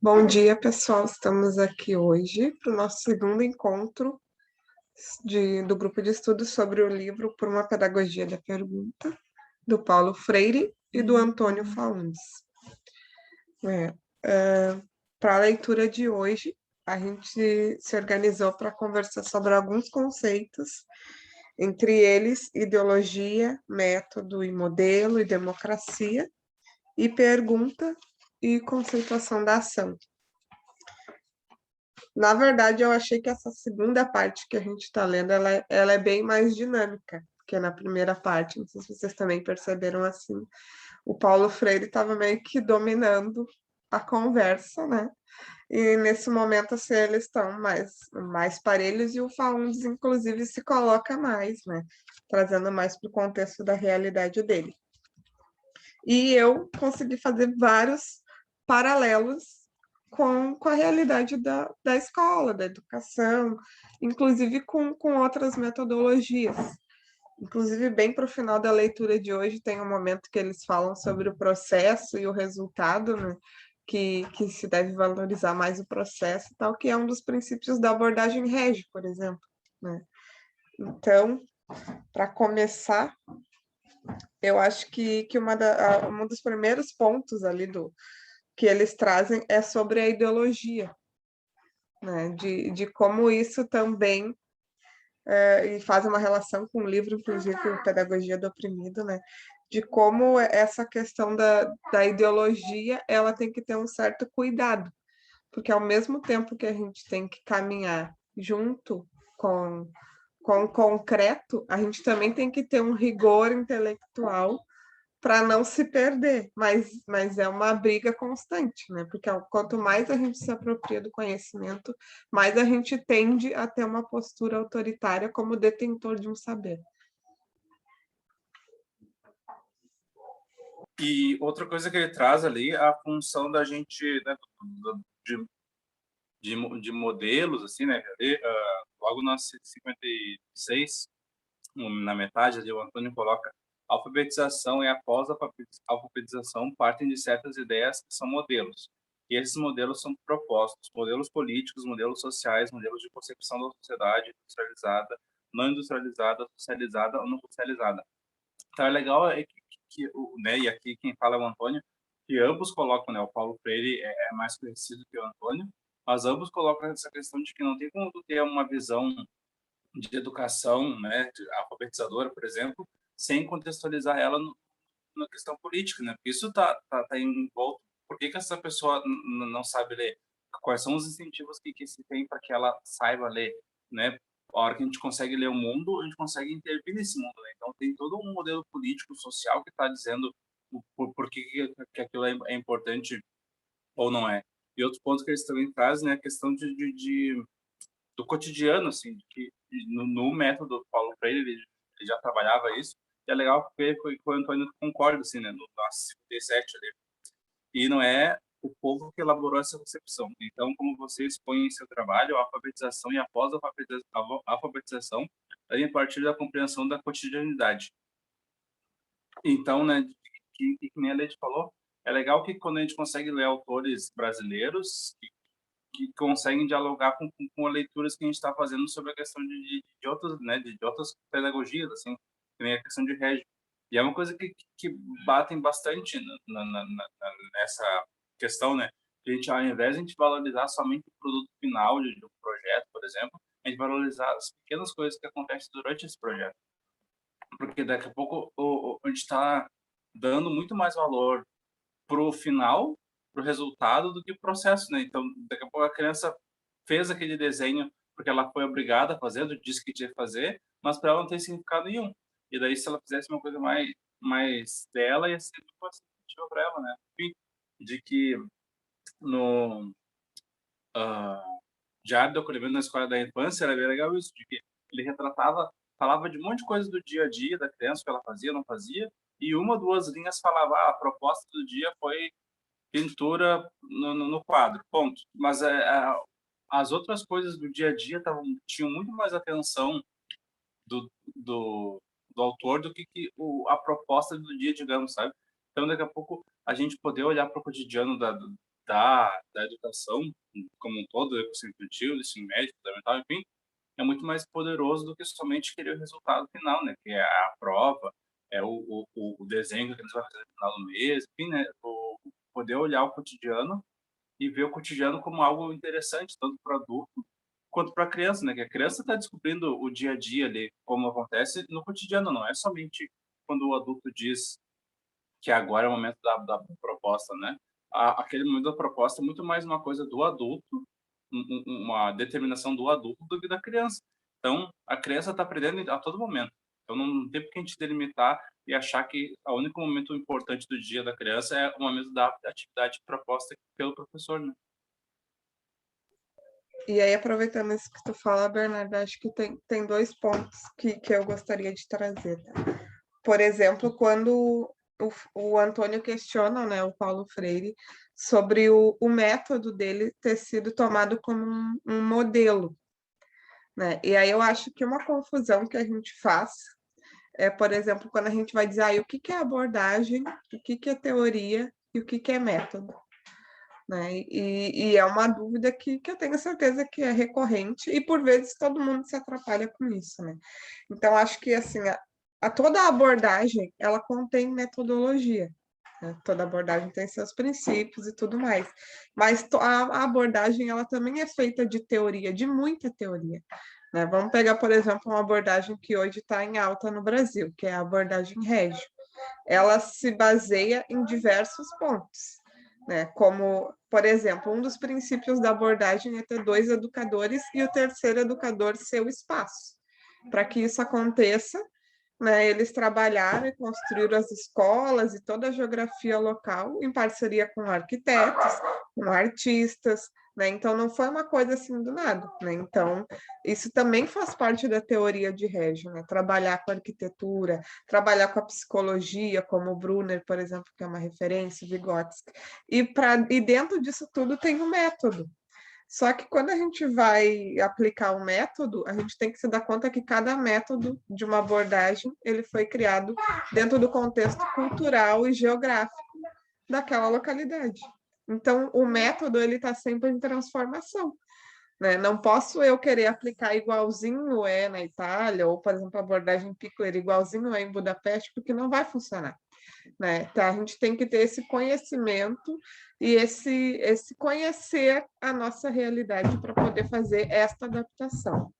Bom dia, pessoal. Estamos aqui hoje para o nosso segundo encontro do grupo de estudos sobre o livro Por uma Pedagogia da Pergunta, do Paulo Freire e do Antônio Faundes. Para a leitura de hoje, a gente se organizou para conversar sobre alguns conceitos, entre eles ideologia, método e modelo e democracia, e pergunta e conceituação da ação. Na verdade, eu achei que essa segunda parte que a gente está lendo, ela é bem mais dinâmica que na primeira parte. Não sei se vocês também perceberam assim. O Paulo Freire estava meio que dominando a conversa, né? E nesse momento, assim, eles estão mais parelhos e o Faundes, inclusive, se coloca mais, né? Trazendo mais para o contexto da realidade dele. E eu consegui fazer vários paralelos com a realidade da escola, da educação, inclusive com outras metodologias. Inclusive, bem para o final da leitura de hoje, tem um momento que eles falam sobre o processo e o resultado, né? Que se deve valorizar mais o processo, tal, que é um dos princípios da abordagem Régio, por exemplo. Né? Então, para começar, eu acho que um dos primeiros pontos ali que eles trazem é sobre a ideologia, né? De como isso também, e faz uma relação com o livro, inclusive, Pedagogia do Oprimido, né? De como essa questão da ideologia ela tem que ter um certo cuidado, porque ao mesmo tempo que a gente tem que caminhar junto com o concreto, a gente também tem que ter um rigor intelectual para não se perder, mas é uma briga constante, né? Porque quanto mais a gente se apropria do conhecimento, mais a gente tende a ter uma postura autoritária como detentor de um saber. E outra coisa que ele traz ali é a função da gente, né, de modelos, assim, né? Logo na 56, na metade ali, o Antônio coloca: a alfabetização e a pós-alfabetização partem de certas ideias que são modelos. E esses modelos são propostos: modelos políticos, modelos sociais, modelos de concepção da sociedade industrializada, não industrializada, socializada ou não socializada. Então é legal né, e aqui quem fala é o Antônio, que ambos colocam, né, o Paulo Freire é mais conhecido que o Antônio, mas ambos colocam essa questão de que não tem como tu ter uma visão de educação, né, alfabetizadora, por exemplo, sem contextualizar ela na questão política, né? Porque isso tá envolto. Por que essa pessoa não sabe ler? Quais são os incentivos que se tem para que ela saiba ler, né? A hora que a gente consegue ler o mundo, a gente consegue intervir nesse mundo, né? Então tem todo um modelo político, social que está dizendo por que aquilo é importante ou não é. E outro ponto que eles também trazem, né, a questão do cotidiano, assim, de que no método Paulo Freire ele já trabalhava isso, e é legal ver que o Antônio concorda, assim, né, no 57 ali. E não é o povo que elaborou essa concepção. Então, como você expõe em seu trabalho, a alfabetização e a pós-alfabetização devem partir da compreensão da cotidianidade. Então, né, que nem a Leite falou, é legal que quando a gente consegue ler autores brasileiros que conseguem dialogar com leituras que a gente está fazendo sobre a questão de outras, né, de outras pedagogias, assim, que nem a questão de Régio. E é uma coisa que batem bastante nessa questão, né? Que a gente, ao invés de a gente valorizar somente o produto final de um projeto, por exemplo, a gente valorizar as pequenas coisas que acontecem durante esse projeto. Porque daqui a pouco a gente está dando muito mais valor pro final, pro resultado, do que o processo, né? Então, daqui a pouco a criança fez aquele desenho porque ela foi obrigada a fazer, disse que tinha que fazer, mas para ela não tem significado nenhum. E daí, se ela fizesse uma coisa mais dela, ia ser tipo significativa para ela, né? Enfim, de que no Diário do Acolhimento na Escola da Infância era bem legal isso, de que ele falava de um monte de coisa do dia a dia da criança, que ela fazia, não fazia, e uma, duas linhas falava: a proposta do dia foi pintura no quadro, ponto. Mas as outras coisas do dia a dia tinham muito mais atenção do, do, do autor do que a proposta do dia, digamos, sabe? Então, daqui a pouco, a gente poder olhar para o cotidiano da educação como um todo, educação infantil, ensino médio, fundamental, enfim, é muito mais poderoso do que somente querer o resultado final, né? Que é a prova, é o desenho que eles vão fazer no final do mês, enfim, né? Poder olhar o cotidiano e ver o cotidiano como algo interessante, tanto para o adulto quanto para a criança, né? Que a criança está descobrindo o dia a dia ali, como acontece no cotidiano, não é somente quando o adulto diz que agora é o momento da proposta, né? Aquele momento da proposta é muito mais uma coisa do adulto, uma determinação do adulto do que da criança. Então, a criança está aprendendo a todo momento. Então, não tem por que a gente delimitar e achar que o único momento importante do dia da criança é o momento da atividade proposta pelo professor, né? E aí, aproveitando isso que tu fala, Bernardo, acho que tem dois pontos que eu gostaria de trazer, tá? Por exemplo, quando o Antônio questiona, né, o Paulo Freire sobre o método dele ter sido tomado como um modelo, né? E aí eu acho que uma confusão que a gente faz é, por exemplo, quando a gente vai dizer o que que é abordagem, o que que é teoria e o que que é método, né? E é uma dúvida que eu tenho certeza que é recorrente e por vezes todo mundo se atrapalha com isso, né? Então acho que assim toda a abordagem ela contém metodologia, né? Toda abordagem tem seus princípios e tudo mais, mas a abordagem ela também é feita de teoria, de muita teoria, né? Vamos pegar, por exemplo, uma abordagem que hoje está em alta no Brasil, que é a abordagem Régio. Ela se baseia em diversos pontos, né? Como, por exemplo, um dos princípios da abordagem é ter dois educadores e o terceiro educador ser o espaço. Para que isso aconteça, né, eles trabalharam e construíram as escolas e toda a geografia local em parceria com arquitetos, com artistas, né? Então não foi uma coisa assim do nada, né? Então isso também faz parte da teoria de Reggio, né? Trabalhar com a arquitetura, trabalhar com a psicologia, como o Brunner, por exemplo, que é uma referência, Vygotsky. E dentro disso tudo tem o método, só que quando a gente vai aplicar o método, a gente tem que se dar conta que cada método de uma abordagem ele foi criado dentro do contexto cultural e geográfico daquela localidade. Então, o método ele está sempre em transformação, né? Não posso eu querer aplicar igualzinho é na Itália, ou, por exemplo, a abordagem Pickler igualzinho é em Budapeste, porque não vai funcionar, né? Então, a gente tem que ter esse conhecimento e esse conhecer a nossa realidade para poder fazer esta adaptação.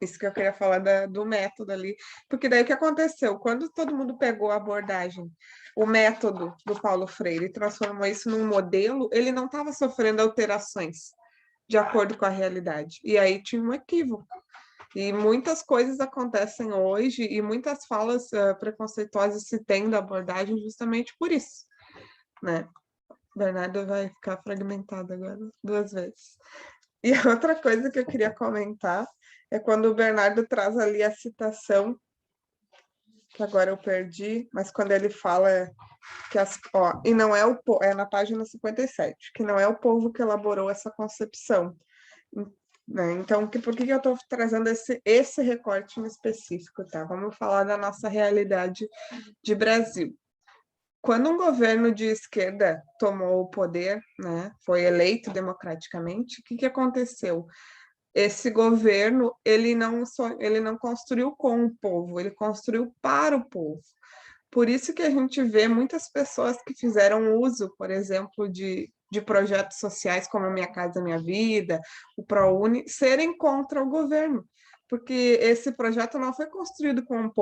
Isso que eu queria falar do método ali, porque daí o que aconteceu? Quando todo mundo pegou a abordagem, o método do Paulo Freire e transformou isso num modelo, ele não estava sofrendo alterações de acordo com a realidade. E aí tinha um equívoco. E muitas coisas acontecem hoje e muitas falas preconceituosas se tem da abordagem justamente por isso, né? Bernardo vai ficar fragmentado agora duas vezes. E a outra coisa que eu queria comentar é quando o Bernardo traz ali a citação, que agora eu perdi, mas quando ele fala que e não é é na página 57, que não é o povo que elaborou essa concepção, né? Então, por que eu estou trazendo esse recorte em específico, tá? Vamos falar da nossa realidade de Brasil. Quando um governo de esquerda tomou o poder, né, foi eleito democraticamente, o que aconteceu? Esse governo ele não construiu com o povo, ele construiu para o povo. Por isso que a gente vê muitas pessoas que fizeram uso, por exemplo, de projetos sociais como a Minha Casa Minha Vida, o ProUni, serem contra o governo, porque esse projeto não foi construído com o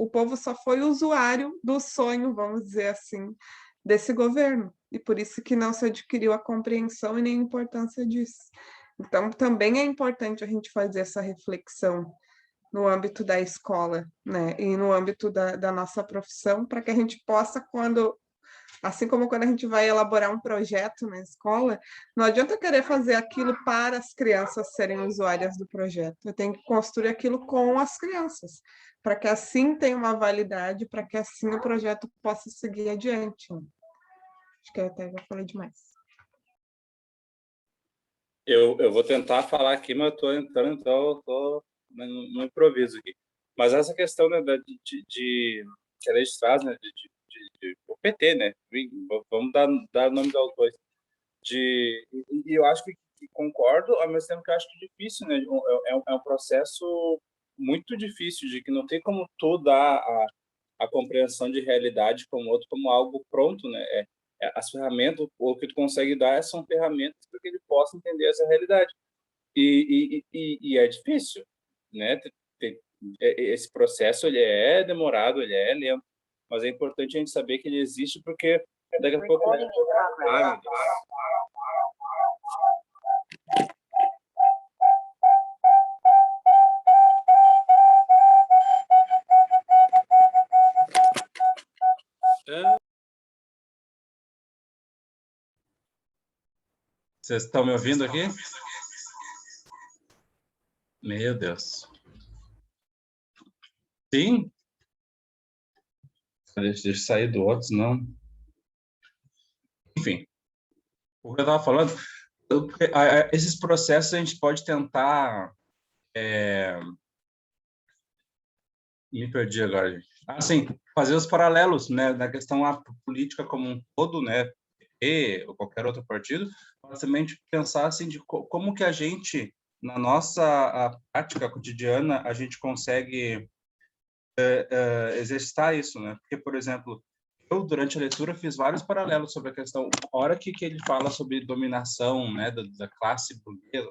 povo só foi usuário do sonho, vamos dizer assim, desse governo, e por isso que não se adquiriu a compreensão e nem a importância disso. Então, também é importante a gente fazer essa reflexão no âmbito da escola, né, e no âmbito da nossa profissão, para que a gente possa, assim como quando a gente vai elaborar um projeto na escola, não adianta querer fazer aquilo para as crianças serem usuárias do projeto, eu tenho que construir aquilo com as crianças, para que assim tenha uma validade, para que assim o projeto possa seguir adiante. Acho que eu até já falei demais. Eu vou tentar falar aqui, mas eu estou entrando, então eu tô no improviso aqui. Mas essa questão, né, que a gente traz, né, o PT, né? Vamos dar o nome do autor. E eu acho que concordo, ao mesmo tempo que eu acho que é difícil, né? É um processo muito difícil, de que não tem como tu dar a compreensão de realidade como outro, como algo pronto, né? As ferramentas, o que tu consegue dar são ferramentas para que ele possa entender essa realidade. E é difícil, né? Esse processo ele é demorado, ele é lento, mas é importante a gente saber que ele existe, porque daqui a pouco... Ai, meu Deus. Vocês estão me ouvindo aqui? Meu Deus. Sim? Deixa eu sair do outro, senão... Enfim, o que eu estava falando, esses processos a gente pode tentar... Me perdi agora, gente. Assim, fazer os paralelos, né, na questão política como um todo, né, PT ou qualquer outro partido, mas também de pensar assim de como que a gente, na nossa prática cotidiana, a gente consegue exercitar isso, né? Porque, por exemplo, eu durante a leitura fiz vários paralelos sobre a questão, a hora que ele fala sobre dominação, né, da classe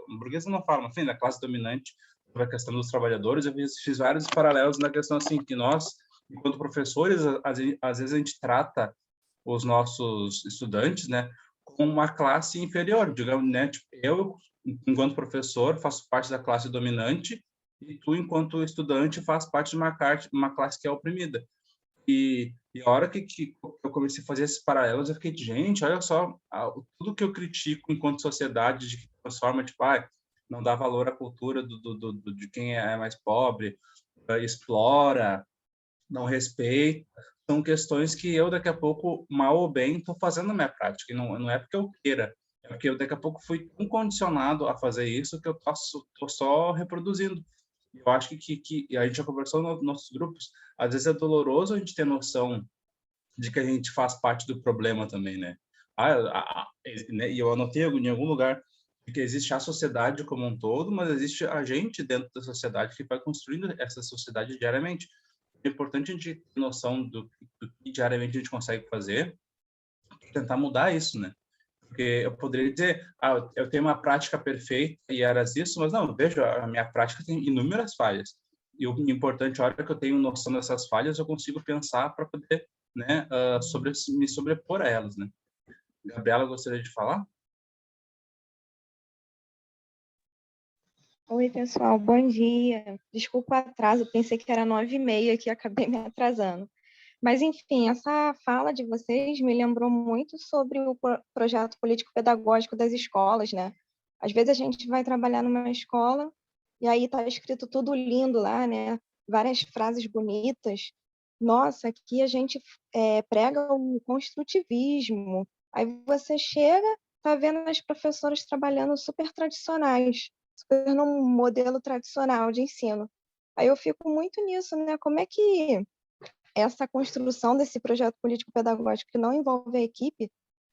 burguesa não fala, mas enfim, da classe dominante, sobre a questão dos trabalhadores, eu fiz vários paralelos na questão assim que nós, enquanto professores, às vezes a gente trata os nossos estudantes, né, como uma classe inferior, digamos, né, tipo, eu, enquanto professor, faço parte da classe dominante e tu, enquanto estudante, faz parte de uma classe que é oprimida. E a hora que eu comecei a fazer esses paralelos, eu fiquei, gente, olha só, tudo que eu critico enquanto sociedade, de que transforma, tipo, não dá valor à cultura de quem é mais pobre, explora, não respeita, são questões que eu, daqui a pouco, mal ou bem, estou fazendo na minha prática. E não é porque eu queira, é porque eu, daqui a pouco, fui tão condicionado a fazer isso que eu estou só reproduzindo. Eu acho que a gente já conversou nos nossos grupos, às vezes é doloroso a gente ter noção de que a gente faz parte do problema também, né? Né? E eu anotei em algum lugar que existe a sociedade como um todo, mas existe a gente dentro da sociedade que vai construindo essa sociedade diariamente. É importante a gente ter noção do que diariamente a gente consegue fazer e tentar mudar isso, né? Porque eu poderia dizer, eu tenho uma prática perfeita e era isso, mas não, veja, a minha prática tem inúmeras falhas. E o importante, a hora que eu tenho noção dessas falhas, eu consigo pensar para poder, né, me sobrepor a elas, né? Gabriela, gostaria de falar? Oi, pessoal, bom dia. Desculpa o atraso, pensei que era 9h30 que acabei me atrasando. Mas, enfim, essa fala de vocês me lembrou muito sobre o projeto político-pedagógico das escolas, né? Às vezes a gente vai trabalhar numa escola e aí está escrito tudo lindo lá, né? Várias frases bonitas. Nossa, aqui a gente prega o construtivismo. Aí você chega, tá vendo as professoras trabalhando super tradicionais, super num modelo tradicional de ensino. Aí eu fico muito nisso, né? Como é que essa construção desse projeto político-pedagógico que não envolve a equipe,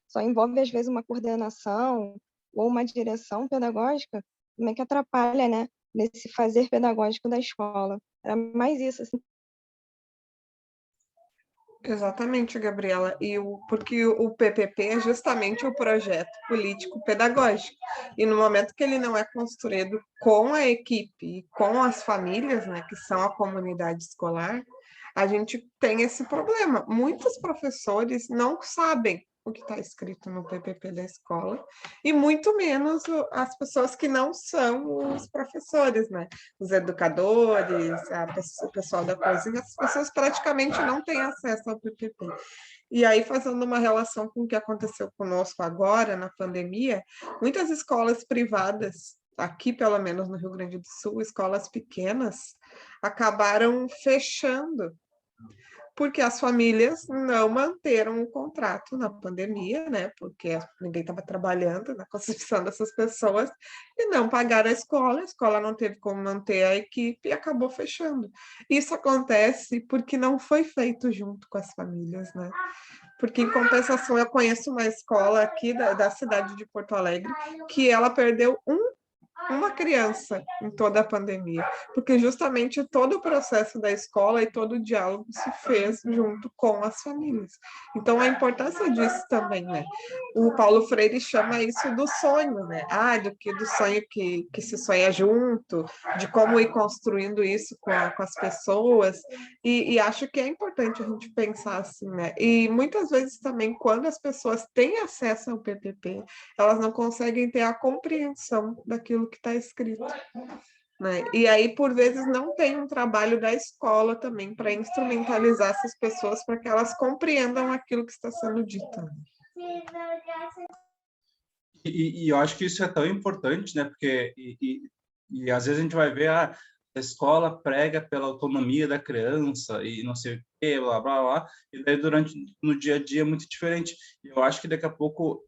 só envolve, às vezes, uma coordenação ou uma direção pedagógica, como é que atrapalha, né, nesse fazer pedagógico da escola? Era mais isso, assim. Exatamente, Gabriela. Porque o PPP é justamente o projeto político pedagógico. E no momento que ele não é construído com a equipe e com as famílias, né, que são a comunidade escolar, a gente tem esse problema. Muitos professores não sabem o que está escrito no PPP da escola, e muito menos as pessoas que não são os professores, né? Os educadores, o pessoal da cozinha, as pessoas praticamente não têm acesso ao PPP. E aí, fazendo uma relação com o que aconteceu conosco agora, na pandemia, muitas escolas privadas, aqui pelo menos no Rio Grande do Sul, escolas pequenas, acabaram fechando porque as famílias não manteram o contrato na pandemia, né? Porque ninguém estava trabalhando na concepção dessas pessoas e não pagaram a escola não teve como manter a equipe e acabou fechando. Isso acontece porque não foi feito junto com as famílias, né? porque em compensação eu conheço uma escola aqui da cidade de Porto Alegre que ela perdeu uma criança em toda a pandemia, porque justamente todo o processo da escola e todo o diálogo se fez junto com as famílias. Então, a importância disso também, né? O Paulo Freire chama isso do sonho, né? Do sonho que se sonha junto, de como ir construindo isso com as pessoas, e acho que é importante a gente pensar assim, né? E muitas vezes também, quando as pessoas têm acesso ao PPP, elas não conseguem ter a compreensão daquilo que está escrito, né? E aí, por vezes, não tem um trabalho da escola também para instrumentalizar essas pessoas para que elas compreendam aquilo que está sendo dito. E eu acho que isso é tão importante, né? Porque e às vezes a gente vai ver a escola prega pela autonomia da criança e não sei o quê, blá, blá, blá, e daí no dia a dia é muito diferente. Eu acho que daqui a pouco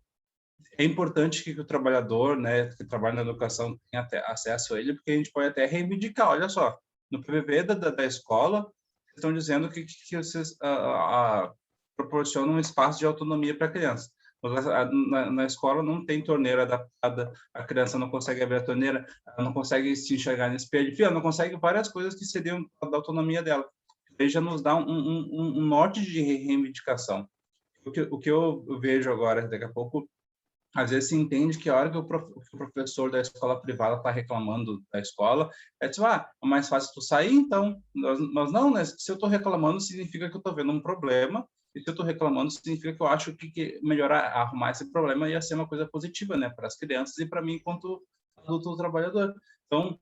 é importante que o trabalhador, né, que trabalha na educação tenha até acesso a ele, porque a gente pode até reivindicar, olha só, no PPP da escola, estão dizendo que vocês proporcionam um espaço de autonomia para a criança. Na escola não tem torneira adaptada, a criança não consegue abrir a torneira, ela não consegue se enxergar no espelho, enfim, ela não consegue várias coisas que seriam da autonomia dela. Ele já nos dá um norte de reivindicação. O que eu vejo agora, daqui a pouco, às vezes se entende que a hora que o professor da escola privada está reclamando da escola, é tipo, é mais fácil tu sair, então. Mas não, né? Se eu estou reclamando, significa que eu estou vendo um problema, e se eu estou reclamando, significa que eu acho que melhorar, arrumar esse problema ia ser uma coisa positiva, né? Para as crianças e para mim, enquanto adulto trabalhador. Então,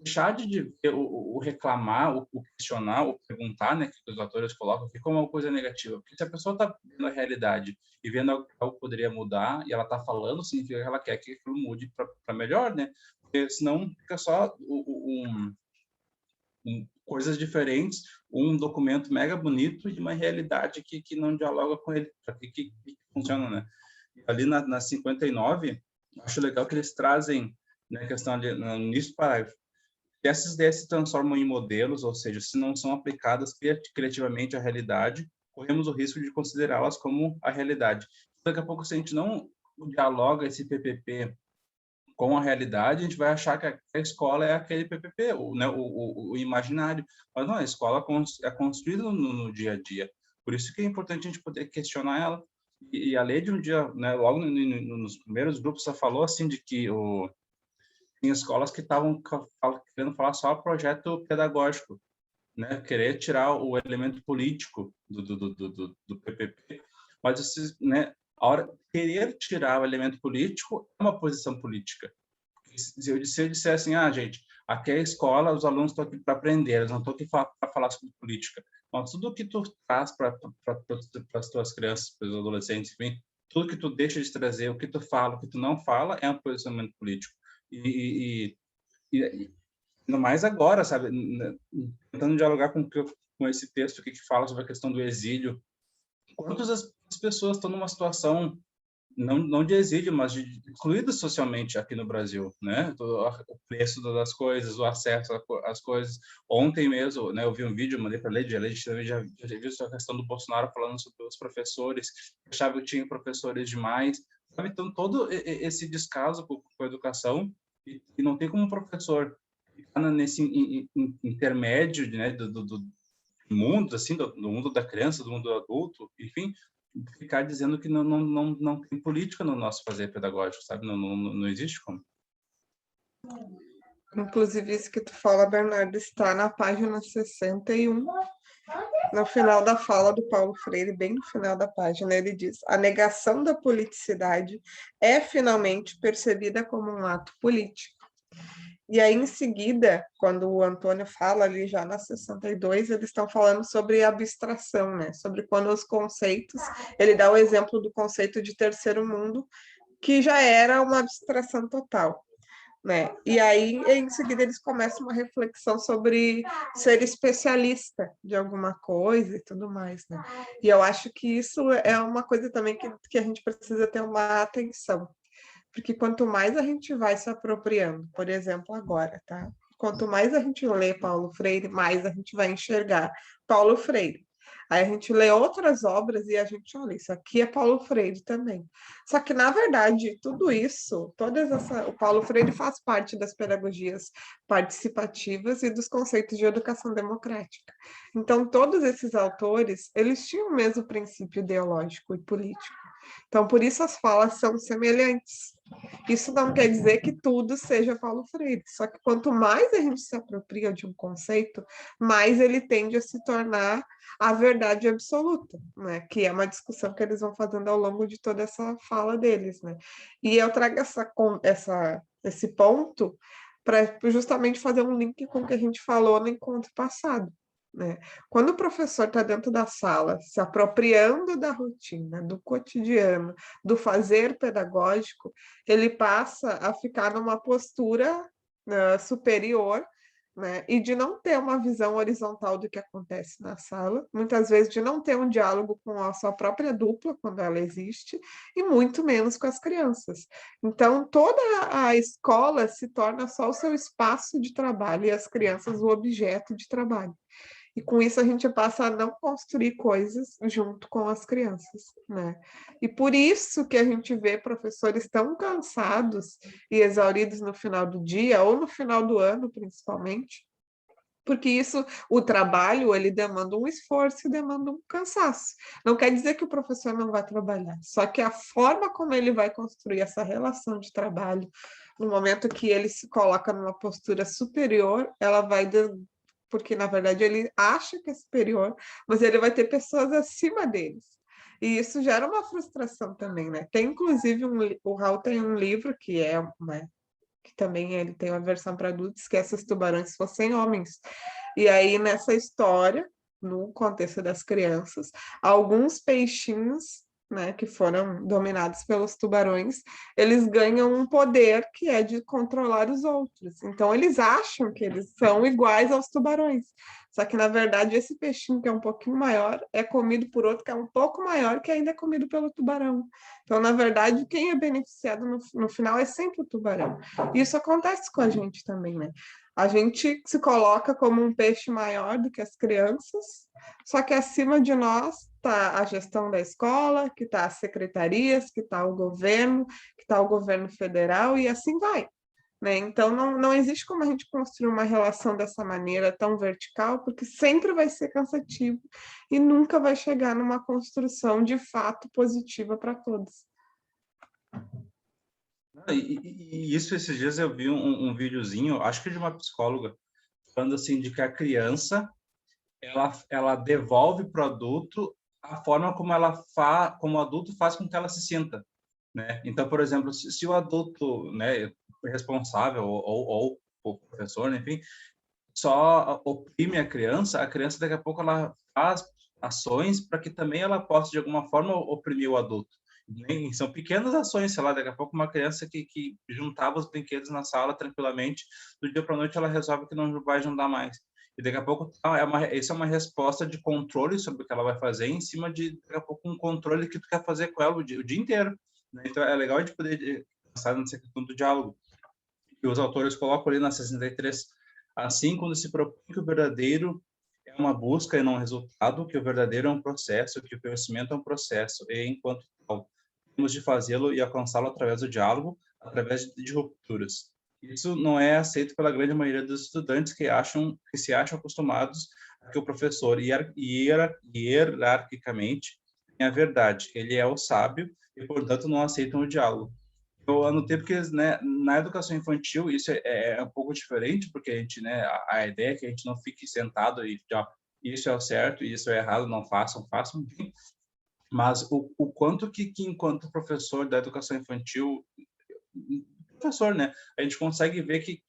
deixar de ver o reclamar, o questionar, o perguntar, né, que os autores colocam aqui como uma coisa negativa. Porque se a pessoa está vendo a realidade e vendo algo que poderia mudar e ela está falando, significa que ela quer que aquilo mude para melhor, né? Porque senão fica só coisas diferentes, um documento mega bonito e uma realidade que não dialoga com ele, que funciona, né? Ali na 59, acho legal que eles trazem, né, a questão ali, no início do parágrafo, que essas ideias se transformam em modelos, ou seja, se não são aplicadas criativamente à realidade, corremos o risco de considerá-las como a realidade. Daqui a pouco, se a gente não dialoga esse PPP com a realidade, a gente vai achar que a escola é aquele PPP, né, o imaginário. Mas não, a escola é construída no dia a dia. Por isso que é importante a gente poder questionar ela. E a lei de um dia, né, logo nos primeiros grupos, só falou assim de que tem escolas que estavam querendo falar só projeto pedagógico, né? Querer tirar o elemento político do PPP, mas né? A hora querer tirar o elemento político é uma posição política. Se eu disser assim, gente, aqui é a escola, os alunos estão aqui para aprender, eles não estão aqui para falar sobre política. Mas tudo que tu traz para as tuas crianças, para os adolescentes, enfim, tudo que tu deixa de trazer, o que tu fala, o que tu não fala, é um posicionamento político. E ainda mais agora, sabe? Tentando dialogar com esse texto aqui que fala sobre a questão do exílio. Quantas as pessoas estão numa situação não de exílio, mas de excluídas socialmente aqui no Brasil, né? O preço das coisas, o acesso às coisas. Ontem mesmo, né, eu vi um vídeo, mandei para a Lady também já viu a questão do Bolsonaro falando sobre os professores, achava que tinha professores demais, sabe? Então, todo esse descaso com a educação, e não tem como um professor ficar nesse intermédio, né, do mundo, assim, do mundo da criança, do mundo do adulto, enfim, ficar dizendo que não tem política no nosso fazer pedagógico, sabe? Não existe como. Inclusive, isso que tu fala, Bernardo, está na página 61, no final da fala do Paulo Freire, bem no final da página, ele diz: a negação da politicidade é finalmente percebida como um ato político. E aí, em seguida, quando o Antônio fala ali já na 62, eles estão falando sobre abstração, né? Sobre quando os conceitos, ele dá o exemplo do conceito de terceiro mundo, que já era uma abstração total, né? E aí, em seguida, eles começam uma reflexão sobre ser especialista de alguma coisa e tudo mais, né? E eu acho que isso é uma coisa também que a gente precisa ter uma atenção, porque quanto mais a gente vai se apropriando, por exemplo, agora, tá? Quanto mais a gente lê Paulo Freire, mais a gente vai enxergar Paulo Freire. Aí a gente lê outras obras e a gente olha, isso aqui é Paulo Freire também. Só que, na verdade, tudo isso, o Paulo Freire faz parte das pedagogias participativas e dos conceitos de educação democrática. Então, todos esses autores, eles tinham o mesmo princípio ideológico e político. Então, por isso as falas são semelhantes. Isso não quer dizer que tudo seja Paulo Freire, só que quanto mais a gente se apropria de um conceito, mais ele tende a se tornar a verdade absoluta, né? Que é uma discussão que eles vão fazendo ao longo de toda essa fala deles, né? E eu trago esse ponto para justamente fazer um link com o que a gente falou no encontro passado, né? Quando o professor está dentro da sala, se apropriando da rotina, do cotidiano, do fazer pedagógico, ele passa a ficar numa postura superior, né? E de não ter uma visão horizontal do que acontece na sala, muitas vezes de não ter um diálogo com a sua própria dupla, quando ela existe, e muito menos com as crianças. Então, toda a escola se torna só o seu espaço de trabalho e as crianças o objeto de trabalho. E com isso a gente passa a não construir coisas junto com as crianças, né? E por isso que a gente vê professores tão cansados e exauridos no final do dia, ou no final do ano, principalmente, porque isso, o trabalho, ele demanda um esforço e demanda um cansaço. Não quer dizer que o professor não vai trabalhar, só que a forma como ele vai construir essa relação de trabalho, no momento que ele se coloca numa postura superior, ela vai porque na verdade ele acha que é superior, mas ele vai ter pessoas acima deles. E isso gera uma frustração também, né? Tem inclusive o Raul tem um livro que também ele tem uma versão para adultos, que é Se os Tubarões Fossem Homens. E aí nessa história, no contexto das crianças, alguns peixinhos, né, que foram dominados pelos tubarões, eles ganham um poder que é de controlar os outros. Então, eles acham que eles são iguais aos tubarões. Só que, na verdade, esse peixinho que é um pouquinho maior é comido por outro que é um pouco maior, que ainda é comido pelo tubarão. Então, na verdade, quem é beneficiado no final é sempre o tubarão. Isso acontece com a gente também, né? A gente se coloca como um peixe maior do que as crianças, só que acima de nós está a gestão da escola, que está as secretarias, que está o governo, que está o governo federal, e assim vai, né? Então, não existe como a gente construir uma relação dessa maneira tão vertical, porque sempre vai ser cansativo e nunca vai chegar numa construção de fato positiva para todos. E isso, esses dias eu vi um videozinho, acho que de uma psicóloga, falando assim, de que a criança, ela devolve para o adulto a forma como o adulto faz com que ela se sinta, né? Então, por exemplo, se o adulto, né, responsável ou o professor, enfim, só oprime a criança daqui a pouco ela faz ações para que também ela possa de alguma forma oprimir o adulto. São pequenas ações, sei lá, daqui a pouco uma criança que juntava os brinquedos na sala tranquilamente, do dia para a noite ela resolve que não vai juntar mais. E daqui a pouco isso é uma resposta de controle sobre o que ela vai fazer, em cima de, daqui a pouco, um controle que tu quer fazer com ela o dia inteiro, né? Então é legal de poder pensar nessa questão do diálogo. E os autores colocam ali na 63, assim, quando se propõe que o verdadeiro é uma busca e não um resultado, que o verdadeiro é um processo, que o conhecimento é um processo, e enquanto tal, temos de fazê-lo e alcançá-lo através do diálogo, através de rupturas. Isso não é aceito pela grande maioria dos estudantes que se acham acostumados a que o professor hierarquicamente tem a verdade, ele é o sábio e, portanto, não aceitam o diálogo. Eu anotei porque, né, na educação infantil isso é um pouco diferente, porque a gente, né, a ideia é que a gente não fique sentado e já, isso é o certo e isso é errado, não façam, bem. Mas o quanto que enquanto professor da educação infantil, professor, né, a gente consegue ver que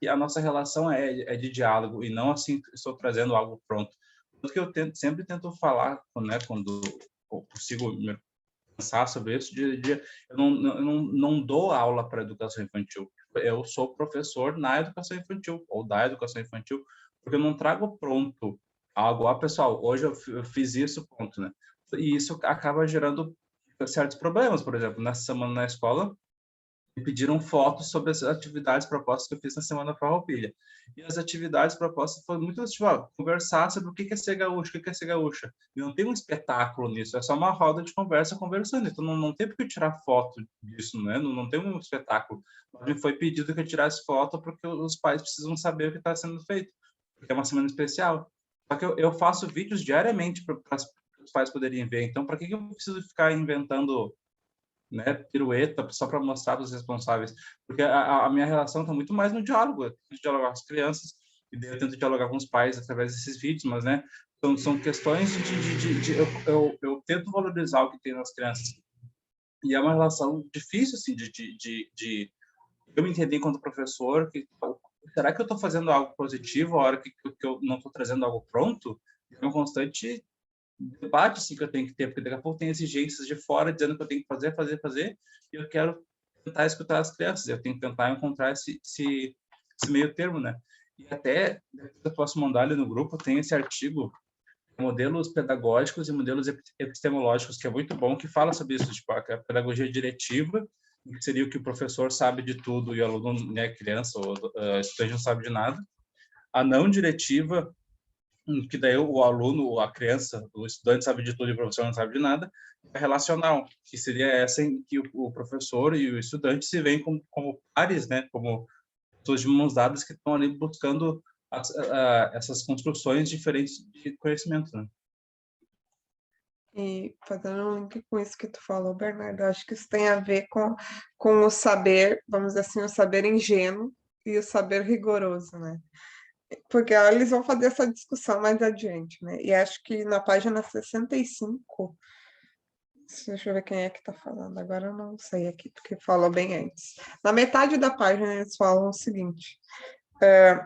a nossa relação é de diálogo e não assim, estou trazendo algo pronto. Tanto que eu sempre tento falar, né, quando eu consigo pensar sobre isso, eu não dou aula para educação infantil. Eu sou professor na educação infantil, ou da educação infantil, porque eu não trago pronto algo. Pessoal, hoje eu fiz isso, ponto, né? E isso acaba gerando certos problemas. Por exemplo, nessa semana na escola, me pediram fotos sobre as atividades propostas que eu fiz na Semana Farroupilha. E as atividades propostas foram muito tipo, conversar sobre o que é ser gaúcho, o que é ser gaúcha. E não tem um espetáculo nisso, é só uma roda de conversa conversando. Então não tem por que tirar foto disso, né? Não tem um espetáculo. Mas me foi pedido que eu tirasse foto porque os pais precisam saber o que está sendo feito, porque é uma semana especial. Só que eu faço vídeos diariamente para os pais poderem ver. Então, para que eu preciso ficar inventando, né, pirueta só para mostrar para os responsáveis? Porque a minha relação está muito mais no diálogo. Eu tento dialogar com as crianças e daí eu tento dialogar com os pais através desses vídeos, mas, né, são questões eu tento valorizar o que tem nas crianças. E é uma relação difícil, assim, de eu me entender enquanto professor, que será que eu estou fazendo algo positivo a hora que eu não estou trazendo algo pronto? É um constante debate assim, que eu tenho que ter, porque daqui a pouco tem exigências de fora dizendo que eu tenho que fazer, e eu quero tentar escutar as crianças, eu tenho que tentar encontrar esse meio termo, né? E até, eu posso mandar ali no grupo, tem esse artigo, Modelos Pedagógicos e Modelos Epistemológicos, que é muito bom, que fala sobre isso, tipo, a pedagogia diretiva, que seria o que o professor sabe de tudo e o aluno, né, criança ou estudante não sabe de nada. A não diretiva, que daí o aluno, a criança, o estudante sabe de tudo e o professor não sabe de nada. A relacional, que seria essa em que o professor e o estudante se veem como pares, né, como pessoas de mãos dadas que estão ali buscando essas construções diferentes de conhecimento, né? E fazendo um link com isso que tu falou, Bernardo, acho que isso tem a ver com o saber, vamos dizer assim, o saber ingênuo e o saber rigoroso, né? Porque ó, eles vão fazer essa discussão mais adiante, né? E acho que na página 65, deixa eu ver quem é que está falando, agora eu não sei aqui, porque falou bem antes. Na metade da página eles falam o seguinte: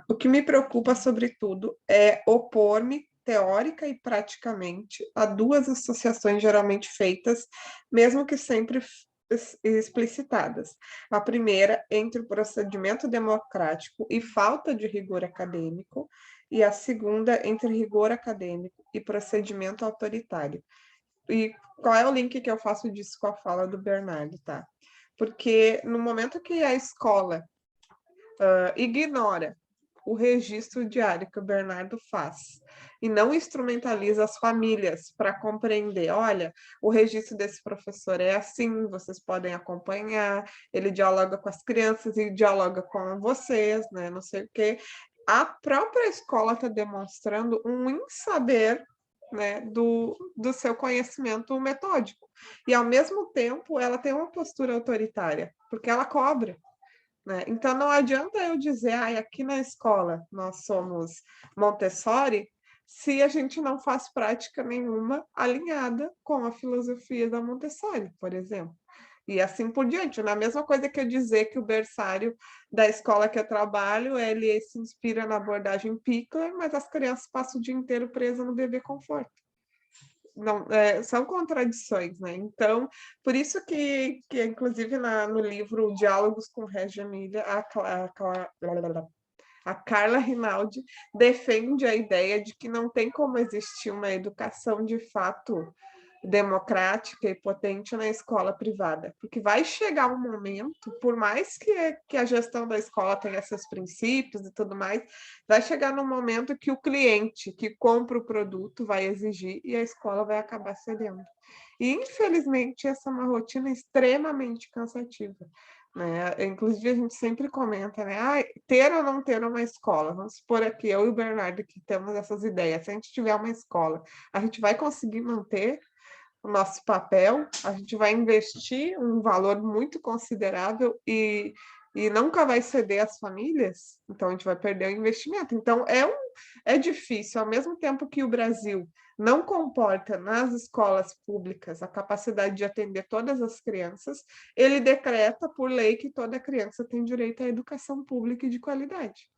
o que me preocupa, sobretudo, é opor-me teórica e praticamente a duas associações geralmente feitas, mesmo que sempre explicitadas. A primeira, entre o procedimento democrático e falta de rigor acadêmico, e a segunda, entre rigor acadêmico e procedimento autoritário. E qual é o link que eu faço disso com a fala do Bernardo, tá? Porque no momento que a escola ignora o registro diário que o Bernardo faz e não instrumentaliza as famílias para compreender, olha, o registro desse professor é assim, vocês podem acompanhar, ele dialoga com as crianças e dialoga com vocês, né? Não sei o quê. A própria escola está demonstrando um insaber, né, do seu conhecimento metódico. E, ao mesmo tempo, ela tem uma postura autoritária, porque ela cobra. Né? Então, não adianta eu dizer, aqui na escola nós somos Montessori, se a gente não faz prática nenhuma alinhada com a filosofia da Montessori, por exemplo. E assim por diante. Na mesma coisa que eu dizer que o berçário da escola que eu trabalho, ele se inspira na abordagem Pickler, mas as crianças passam o dia inteiro presas no bebê conforto. Não, são contradições, né? Então, por isso que inclusive no livro Diálogos com Regia Emília, a Carla Rinaldi defende a ideia de que não tem como existir uma educação de fato democrática e potente na escola privada, porque vai chegar um momento, por mais que a gestão da escola tenha seus princípios e tudo mais, vai chegar no momento que o cliente que compra o produto vai exigir e a escola vai acabar cedendo. E, infelizmente, essa é uma rotina extremamente cansativa. Né? Inclusive, a gente sempre comenta, né? Ter ou não ter uma escola. Vamos supor aqui, eu e o Bernardo, que temos essas ideias. Se a gente tiver uma escola, a gente vai conseguir manter o nosso papel, a gente vai investir um valor muito considerável e nunca vai ceder às famílias, então a gente vai perder o investimento. Então é difícil, ao mesmo tempo que o Brasil não comporta nas escolas públicas a capacidade de atender todas as crianças, ele decreta por lei que toda criança tem direito à educação pública e de qualidade.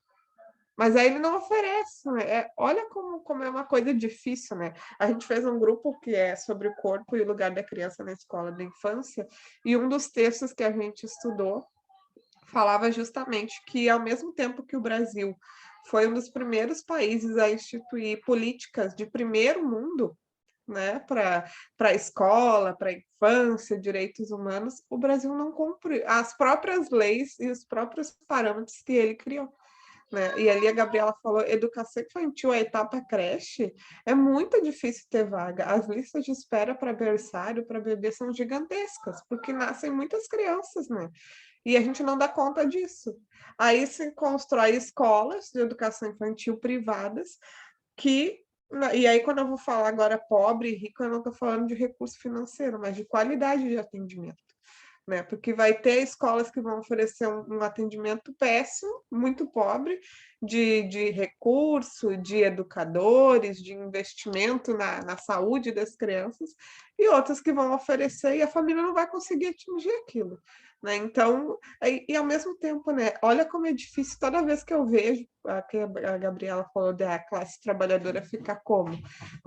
Mas aí ele não oferece, né? Olha como é uma coisa difícil, né? A gente fez um grupo que é sobre o corpo e o lugar da criança na escola da infância, e um dos textos que a gente estudou falava justamente que, ao mesmo tempo que o Brasil foi um dos primeiros países a instituir políticas de primeiro mundo, né, para a escola, para a infância, direitos humanos, o Brasil não cumpre as próprias leis e os próprios parâmetros que ele criou. Né? E ali a Gabriela falou, educação infantil, a etapa creche, é muito difícil ter vaga. As listas de espera para berçário, para bebê, são gigantescas, porque nascem muitas crianças, né? E a gente não dá conta disso. Aí se constrói escolas de educação infantil privadas que... E aí, quando eu vou falar agora pobre e rico, eu não estou falando de recurso financeiro, mas de qualidade de atendimento. Né? Porque vai ter escolas que vão oferecer um atendimento péssimo, muito pobre, de recurso, de educadores, de investimento na saúde das crianças, e outras que vão oferecer e a família não vai conseguir atingir aquilo. Né? Então, e ao mesmo tempo, né, olha como é difícil toda vez que eu vejo, que a Gabriela falou da classe trabalhadora ficar como?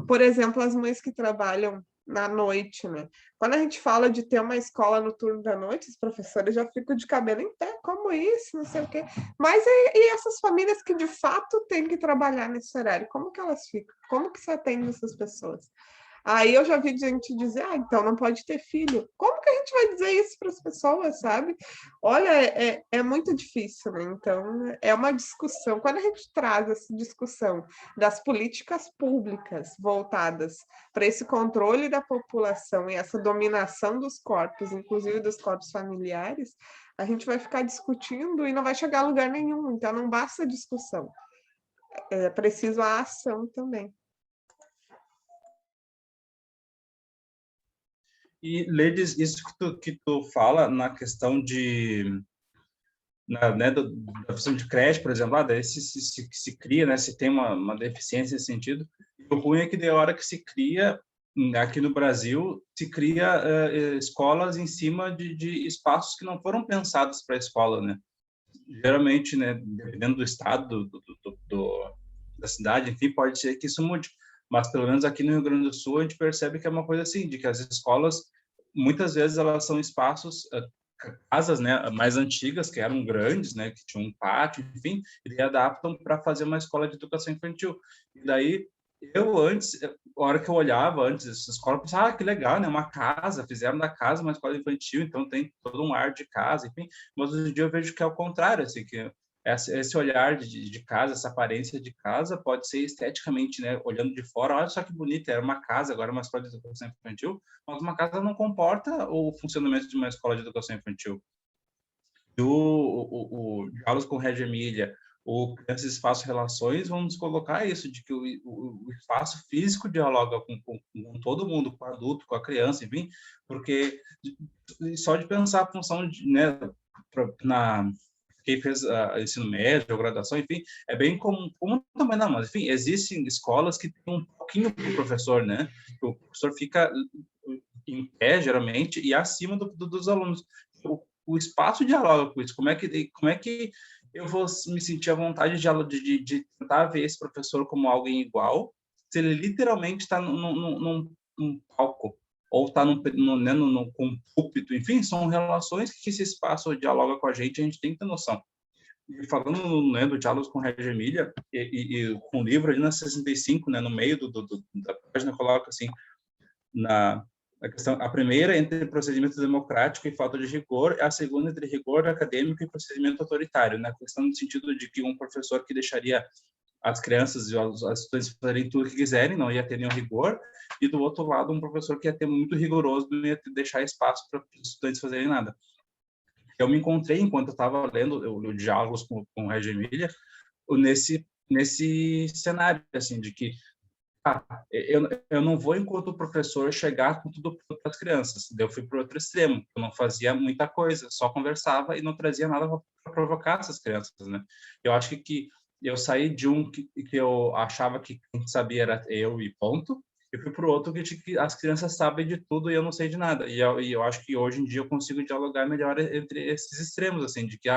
Por exemplo, as mães que trabalham na noite, né? Quando a gente fala de ter uma escola no turno da noite, os professores já ficam de cabelo em pé, como isso, não sei o quê. Mas e essas famílias que de fato têm que trabalhar nesse horário, como que elas ficam? Como que se atende essas pessoas? Aí eu já vi gente dizer, então não pode ter filho. Como que a gente vai dizer isso para as pessoas, sabe? Olha, é muito difícil, né? Então, é uma discussão. Quando a gente traz essa discussão das políticas públicas voltadas para esse controle da população e essa dominação dos corpos, inclusive dos corpos familiares, a gente vai ficar discutindo e não vai chegar a lugar nenhum. Então, não basta a discussão. É preciso a ação também. E, Ledes, isso que tu fala na questão né, da questão de creche, por exemplo, daí se cria, né, se tem uma deficiência nesse sentido, o ruim é que da hora que se cria, aqui no Brasil, se cria escolas em cima de espaços que não foram pensados para a escola, né? Geralmente, né, dependendo do estado, da cidade, enfim, pode ser que isso mude. Mas, pelo menos aqui no Rio Grande do Sul, a gente percebe que é uma coisa assim, de que as escolas, muitas vezes, elas são espaços, casas, né, mais antigas, que eram grandes, né, que tinham um pátio, enfim, e adaptam para fazer uma escola de educação infantil. E daí, eu antes, a hora que eu olhava antes essa escola, eu pensava, que legal, né, uma casa, fizeram da casa uma escola infantil, então tem todo um ar de casa, enfim, mas hoje em dia eu vejo que é o contrário, assim, que esse olhar de casa, essa aparência de casa pode ser esteticamente, né, olhando de fora, olha só que bonita, era uma casa, agora é uma escola de educação infantil, mas uma casa não comporta o funcionamento de uma escola de educação infantil. E o diálogos com Reggio Emília, o Crianças, Espaço, Relações, vamos colocar isso, de que o espaço físico dialoga com todo mundo, com o adulto, com a criança, enfim, porque só de pensar a função, né, quem fez ensino médio, graduação, enfim, é bem comum também não, mas enfim, existem escolas que tem um pouquinho para o professor, né? O professor fica em pé, geralmente, e acima dos alunos. O espaço dialoga com isso. Como é que eu vou me sentir à vontade de tentar ver esse professor como alguém igual, se ele literalmente está num palco, ou está com um púlpito, enfim, são relações que esse espaço dialoga com a gente tem que ter noção. E falando, né, do Diálogos com Reggio Emília, e com o livro ali na 65, né, no meio da página, coloca assim, a questão, a primeira entre procedimento democrático e falta de rigor, a segunda entre rigor acadêmico e procedimento autoritário, na questão no sentido de que um professor que deixaria as crianças e os estudantes fazerem tudo o que quiserem, não ia ter nenhum rigor, e do outro lado um professor que ia ter muito rigoroso, não ia deixar espaço para os estudantes fazerem nada. Eu me encontrei, enquanto eu estava lendo o Diálogos com Reggio Emília, nesse cenário, assim, de que eu não vou, enquanto professor, chegar com tudo para as crianças. Eu fui para o outro extremo. Eu não fazia muita coisa, só conversava e não trazia nada para provocar essas crianças, né? Eu acho que eu saí de um que eu achava que quem sabia era eu e ponto, e fui para o outro que as crianças sabem de tudo e eu não sei de nada. E eu acho que hoje em dia eu consigo dialogar melhor entre esses extremos, assim, de que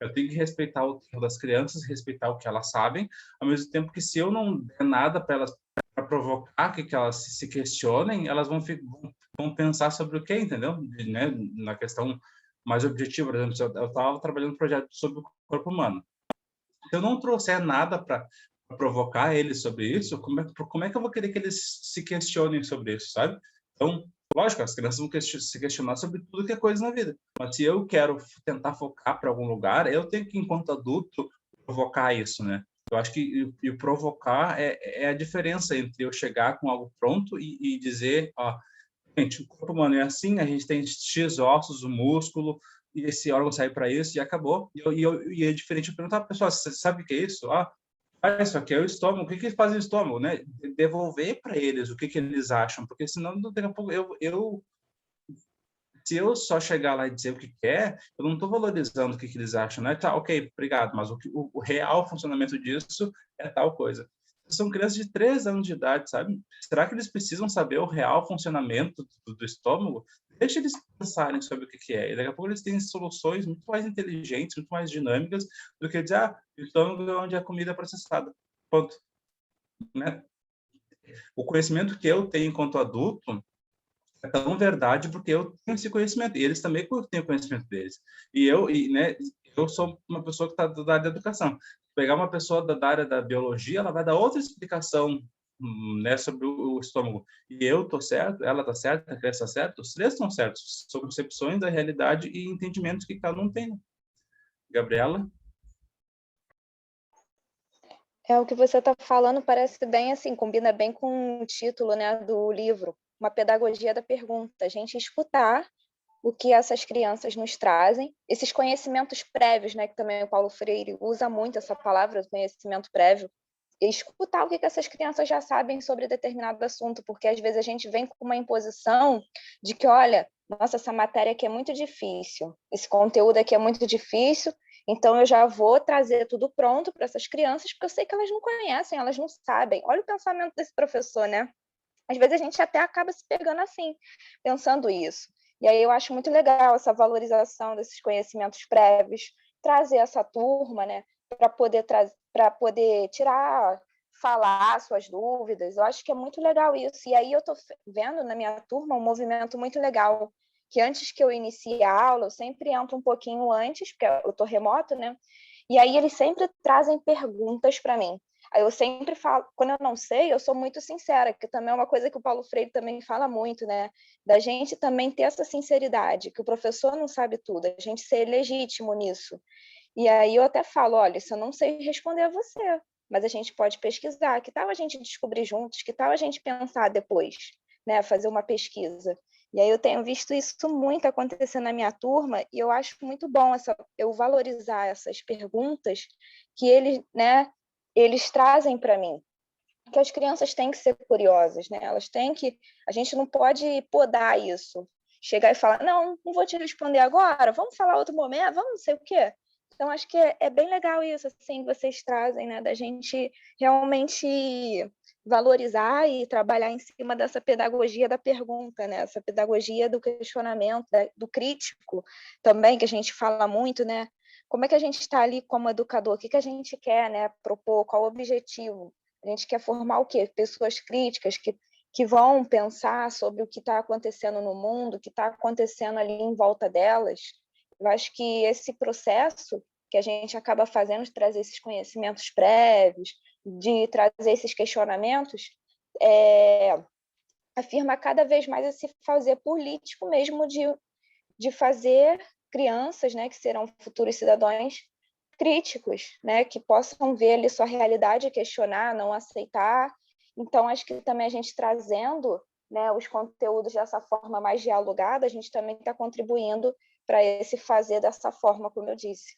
eu tenho que respeitar o tempo das crianças, respeitar o que elas sabem, ao mesmo tempo que se eu não der nada para elas, para provocar que elas se questionem, elas vão pensar sobre o quê, entendeu? Né? Na questão mais objetiva, por exemplo, eu estava trabalhando um projeto sobre o corpo humano. Se eu não trouxer nada para provocar eles sobre isso, como é que eu vou querer que eles se questionem sobre isso, sabe? Então, lógico, as crianças vão se questionar sobre tudo que é coisa na vida. Mas se eu quero tentar focar para algum lugar, eu tenho que, enquanto adulto, provocar isso, né? Eu acho que e provocar é a diferença entre eu chegar com algo pronto e dizer, ó, gente, o corpo humano é assim, a gente tem X ossos, o músculo, e esse órgão serve para isso, e acabou. E é diferente eu perguntar para a pessoa, você sabe o que é isso? Ah, isso aqui é o estômago, o que que faz no estômago, né? Devolver para eles o que que eles acham, porque senão daqui a pouco se eu só chegar lá e dizer o que quer, eu não estou valorizando o que que eles acham, né? Tá, ok, obrigado, mas o real funcionamento disso é tal coisa. São crianças de 3 anos de idade, sabe? Será que eles precisam saber o real funcionamento do estômago? Deixa eles pensarem sobre o que que é. E daqui a pouco eles têm soluções muito mais inteligentes, muito mais dinâmicas do que dizer, o estômago é onde a comida é processada. Ponto. Né? O conhecimento que eu tenho enquanto adulto é tão verdade porque eu tenho esse conhecimento. E eles também têm o conhecimento deles. Né, eu sou uma pessoa que está da área da educação. Pegar uma pessoa da área da biologia, ela vai dar outra explicação, né, sobre o estômago. E eu estou certo, ela está certa, a criança está certa, os três estão certos. São concepções da realidade e entendimentos que cada um tem. Gabriela? É, o que você está falando parece bem assim, combina bem com o título, né, do livro, Uma Pedagogia da Pergunta. A gente escutar o que essas crianças nos trazem, esses conhecimentos prévios, né, que também o Paulo Freire usa muito essa palavra, conhecimento prévio, e escutar o que essas crianças já sabem sobre determinado assunto, porque às vezes a gente vem com uma imposição de que, olha, nossa, essa matéria aqui é muito difícil, esse conteúdo aqui é muito difícil, então eu já vou trazer tudo pronto para essas crianças, porque eu sei que elas não conhecem, elas não sabem. Olha o pensamento desse professor, né? Às vezes a gente até acaba se pegando assim, pensando isso. E aí eu acho muito legal essa valorização desses conhecimentos prévios, trazer essa turma, né, para poder tirar, falar suas dúvidas. Eu acho que é muito legal isso. E aí eu estou vendo na minha turma um movimento muito legal, que antes que eu inicie a aula, eu sempre entro um pouquinho antes, porque eu estou remoto, né? E aí eles sempre trazem perguntas para mim. Aí eu sempre falo, quando eu não sei, eu sou muito sincera, que também é uma coisa que o Paulo Freire também fala muito, né? Da gente também ter essa sinceridade, que o professor não sabe tudo, a gente ser legítimo nisso. E aí eu até falo, olha, isso eu não sei responder a você, mas a gente pode pesquisar, que tal a gente descobrir juntos, que tal a gente pensar depois, né? Fazer uma pesquisa. E aí eu tenho visto isso muito acontecer na minha turma e eu acho muito bom eu valorizar essas perguntas que eles, né, eles trazem para mim. Que as crianças têm que ser curiosas, né? Elas têm que, a gente não pode podar isso. Chegar e falar, não, não vou te responder agora, vamos falar outro momento, vamos não sei o quê. Então, acho que é bem legal isso, assim, vocês trazem, né? Da gente realmente valorizar e trabalhar em cima dessa pedagogia da pergunta, né? Essa pedagogia do questionamento, do crítico também, que a gente fala muito, né? Como é que a gente está ali como educador? O que a gente quer, né, propor? Qual o objetivo? A gente quer formar o quê? Pessoas críticas que vão pensar sobre o que está acontecendo no mundo, o que está acontecendo ali em volta delas. Eu acho que esse processo que a gente acaba fazendo de trazer esses conhecimentos prévios, de trazer esses questionamentos, afirma cada vez mais esse fazer político mesmo de fazer crianças, né, que serão futuros cidadãos críticos, né, que possam ver ali sua realidade, questionar, não aceitar. Então, acho que também a gente trazendo, né, os conteúdos dessa forma mais dialogada, a gente também está contribuindo para esse fazer dessa forma, como eu disse.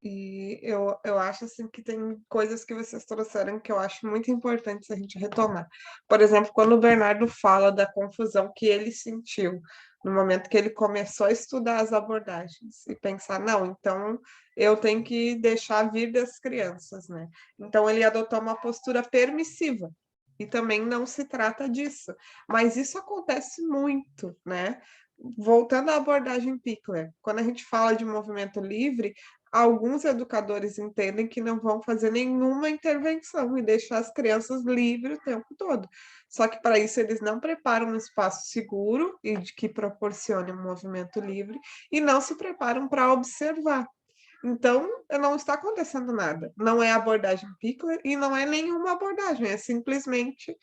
E eu acho assim que tem coisas que vocês trouxeram que eu acho muito importantes a gente retomar. Por exemplo, quando o Bernardo fala da confusão que ele sentiu no momento que ele começou a estudar as abordagens e pensar, não, então eu tenho que deixar vir das crianças, né? Então ele adotou uma postura permissiva. E também não se trata disso. Mas isso acontece muito, né? Voltando à abordagem Pickler, quando a gente fala de movimento livre, alguns educadores entendem que não vão fazer nenhuma intervenção e deixar as crianças livres o tempo todo. Só que para isso eles não preparam um espaço seguro e que proporcione um movimento livre e não se preparam para observar. Então, não está acontecendo nada. Não é abordagem Pickler e não é nenhuma abordagem, é simplesmente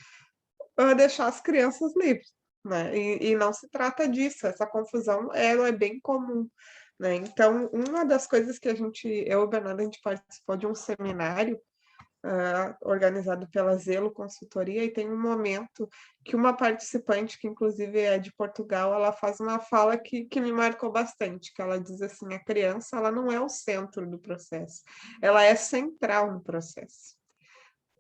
deixar as crianças livres, né? E não se trata disso, essa confusão ela é bem comum, né? Então, uma das coisas que eu e o Bernardo, a gente participou de um seminário organizado pela Zelo Consultoria, e tem um momento que uma participante, que inclusive é de Portugal, ela faz uma fala que me marcou bastante, que ela diz assim, a criança ela não é o centro do processo, ela é central no processo.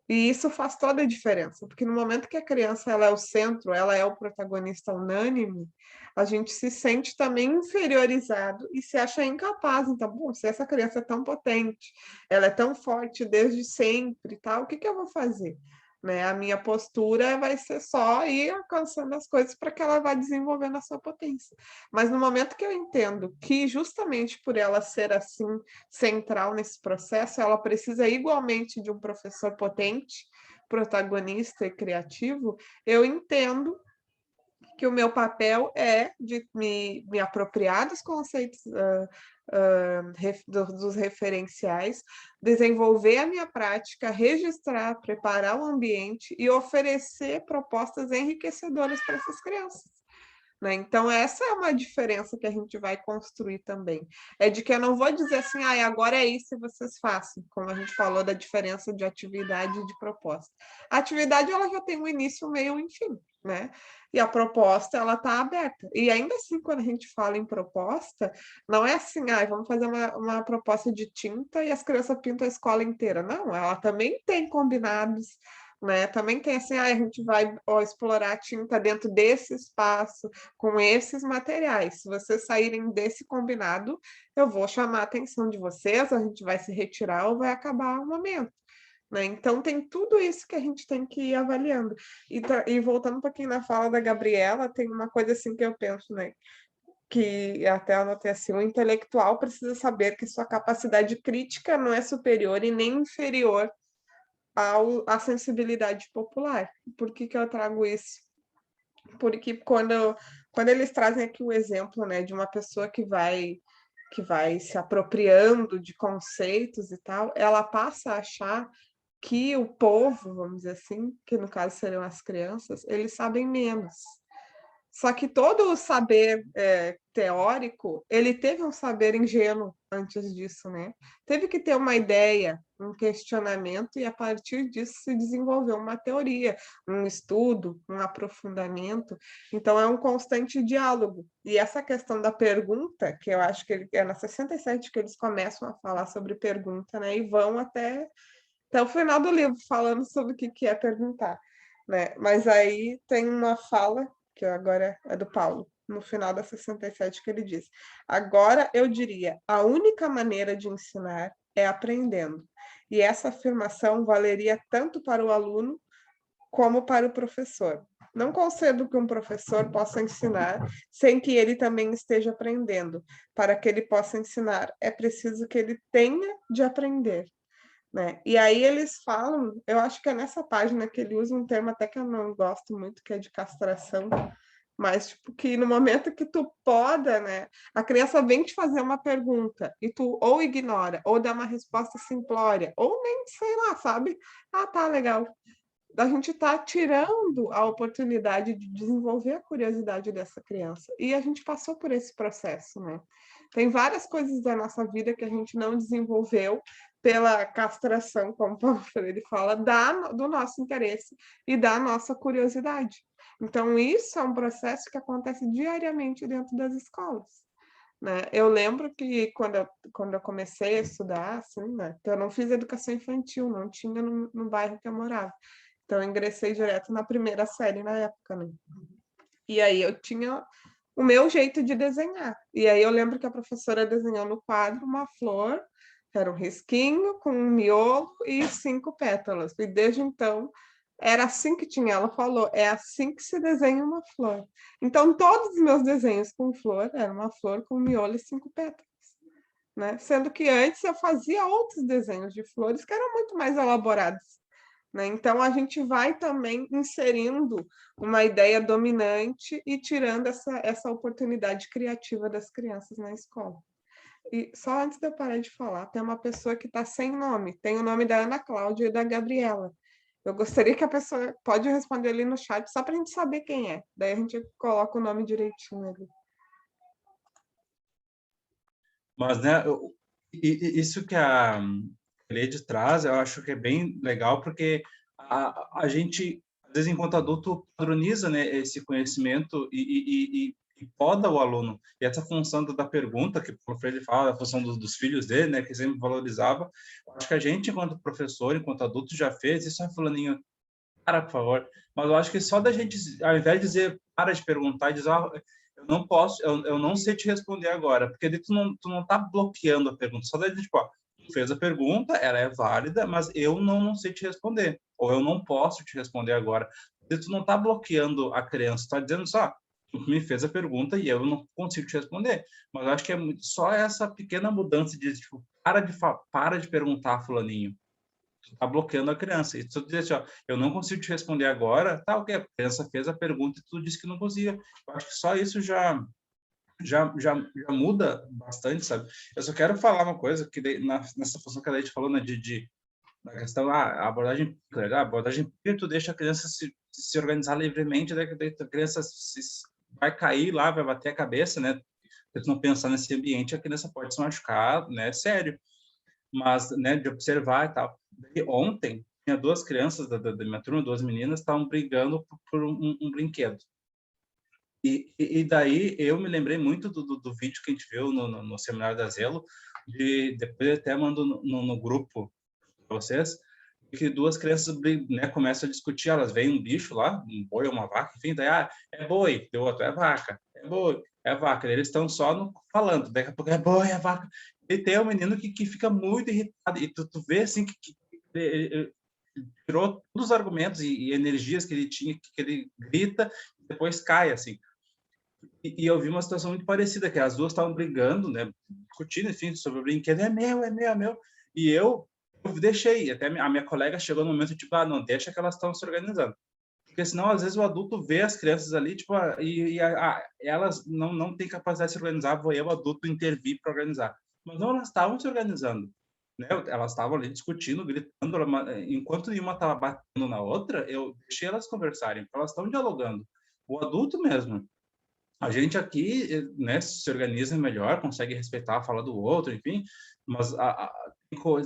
E isso faz toda a diferença, porque no momento que a criança ela é o centro, ela é o protagonista unânime, a gente se sente também inferiorizado e se acha incapaz. Então, bom, se essa criança é tão potente, ela é tão forte desde sempre, tal, o que que eu vou fazer? Né? A minha postura vai ser só ir alcançando as coisas para que ela vá desenvolvendo a sua potência. Mas no momento que eu entendo que justamente por ela ser assim central nesse processo, ela precisa igualmente de um professor potente, protagonista e criativo, eu entendo que o meu papel é de me apropriar dos conceitos dos referenciais, desenvolver a minha prática, registrar, preparar o ambiente e oferecer propostas enriquecedoras para essas crianças. Né? Então, essa é uma diferença que a gente vai construir também. É de que eu não vou dizer assim, agora é isso e vocês façam, como a gente falou da diferença de atividade e de proposta. A atividade ela já tem um início, um meio, um fim, né? E a proposta ela está aberta. E ainda assim, quando a gente fala em proposta, não é assim, vamos fazer uma proposta de tinta e as crianças pintam a escola inteira. Não, ela também tem combinados, né? Também tem assim, a gente vai explorar a tinta dentro desse espaço, com esses materiais. Se vocês saírem desse combinado, eu vou chamar a atenção de vocês, a gente vai se retirar ou vai acabar o momento. Né? Então, tem tudo isso que a gente tem que ir avaliando. E voltando um pouquinho na fala da Gabriela, tem uma coisa assim que eu penso, né? Que até anotei assim, o intelectual precisa saber que sua capacidade crítica não é superior e nem inferior à sensibilidade popular. Por que que eu trago isso? Porque quando eles trazem aqui o exemplo, né, de uma pessoa que vai se apropriando de conceitos e tal, ela passa a achar que o povo, vamos dizer assim, que no caso seriam as crianças, eles sabem menos. Só que todo o saber teórico, ele teve um saber ingênuo antes disso, né? Teve que ter uma ideia, um questionamento, e a partir disso se desenvolveu uma teoria, um estudo, um aprofundamento. Então, é um constante diálogo. E essa questão da pergunta, que eu acho que é na 67 que eles começam a falar sobre pergunta, né? E vão até o final do livro falando sobre o que é perguntar. Né? Mas aí tem uma fala que agora é do Paulo, no final da 67, que ele diz: agora eu diria, a única maneira de ensinar é aprendendo. E essa afirmação valeria tanto para o aluno como para o professor. Não concedo que um professor possa ensinar sem que ele também esteja aprendendo. Para que ele possa ensinar, é preciso que ele tenha de aprender. Né? E aí eles falam, eu acho que é nessa página que ele usa um termo até que eu não gosto muito, que é de castração, mas tipo, que no momento que tu poda, né, a criança vem te fazer uma pergunta e tu ou ignora, ou dá uma resposta simplória, ou nem, sei lá, sabe? Tá, legal. A gente está tirando a oportunidade de desenvolver a curiosidade dessa criança. E a gente passou por esse processo, né? Tem várias coisas da nossa vida que a gente não desenvolveu pela castração, como o Paulo Freire fala, do nosso interesse e da nossa curiosidade. Então, isso é um processo que acontece diariamente dentro das escolas. Né? Eu lembro que quando eu comecei a estudar, assim, né? Eu não fiz educação infantil, não tinha no bairro que eu morava. Então, eu ingressei direto na primeira série na época, né? E aí eu tinha o meu jeito de desenhar. E aí eu lembro que a professora desenhou no quadro uma flor, era um risquinho com um miolo e 5 pétalas. E desde então, era assim que tinha. Ela falou, é assim que se desenha uma flor. Então, todos os meus desenhos com flor, era uma flor com miolo e 5 pétalas. Né? Sendo que antes eu fazia outros desenhos de flores que eram muito mais elaborados. Né? Então, a gente vai também inserindo uma ideia dominante e tirando essa oportunidade criativa das crianças na escola. E só antes de eu parar de falar, tem uma pessoa que está sem nome. Tem o nome da Ana Cláudia e da Gabriela. Eu gostaria que a pessoa pode responder ali no chat, só para a gente saber quem é. Daí a gente coloca o nome direitinho ali. Mas, né, isso que a Lede traz, eu acho que é bem legal, porque a gente, às vezes, enquanto adulto, padroniza, né, esse conhecimento e poda o aluno. E essa função da pergunta, que o Freire fala, a função dos filhos dele, né, que sempre valorizava, eu acho que a gente, enquanto professor, enquanto adulto, já fez isso. Aí, fulaninho, para, por favor. Mas eu acho que só da gente, ao invés de dizer, para de perguntar, e dizer, eu não posso, eu não sei te responder agora, porque daí tu não tá bloqueando a pergunta, só daí, tipo, tu fez a pergunta, ela é válida, mas eu não sei te responder, ou eu não posso te responder agora. Daí tu não tá bloqueando a criança, tu tá dizendo só, tu me fez a pergunta e eu não consigo te responder. Mas eu acho que é só essa pequena mudança de, tipo, para de perguntar, fulaninho. Tá bloqueando a criança. E se tu dizer assim, ó, eu não consigo te responder agora, tá, ok, a criança fez a pergunta e tu disse que não conseguia. Eu acho que só isso já muda bastante, sabe? Eu só quero falar uma coisa, que nessa função que a gente falou, né, da questão, a abordagem, a abordagem, tu deixa a criança se organizar livremente, daí a criança vai cair lá, vai bater a cabeça, né? Se tu não pensar nesse ambiente, a criança pode se machucar, né, sério. Mas, né, de observar e tal. E ontem, tinha duas crianças da minha turma, duas meninas, estavam brigando por um brinquedo. E daí eu me lembrei muito do vídeo que a gente viu no seminário da Zelo, depois eu até mando no grupo para vocês, que duas crianças, né, começam a discutir, elas veem um bicho lá, um boi ou uma vaca, enfim, daí, é boi, o outro é vaca, é boi, é vaca, eles estão só falando, daqui a pouco é boi, é vaca, e tem um menino que fica muito irritado, e tu vê, assim, que ele tirou todos os argumentos e energias que ele tinha, que ele grita, e depois cai, assim. E eu vi uma situação muito parecida, que as duas estavam brigando, né, discutindo, enfim, sobre o brinquedo, é meu, é meu, é meu. E eu deixei, até a minha colega chegou no momento, tipo, não, deixa que elas estão se organizando. Porque senão, às vezes, o adulto vê as crianças ali, tipo, elas não têm capacidade de se organizar, vou eu, adulto, intervir para organizar. Mas não, elas estavam se organizando, né? Elas estavam ali discutindo, gritando, enquanto uma estava batendo na outra, eu deixei elas conversarem, porque elas estão dialogando. O adulto mesmo, a gente aqui, né, se organiza melhor, consegue respeitar a fala do outro, enfim, mas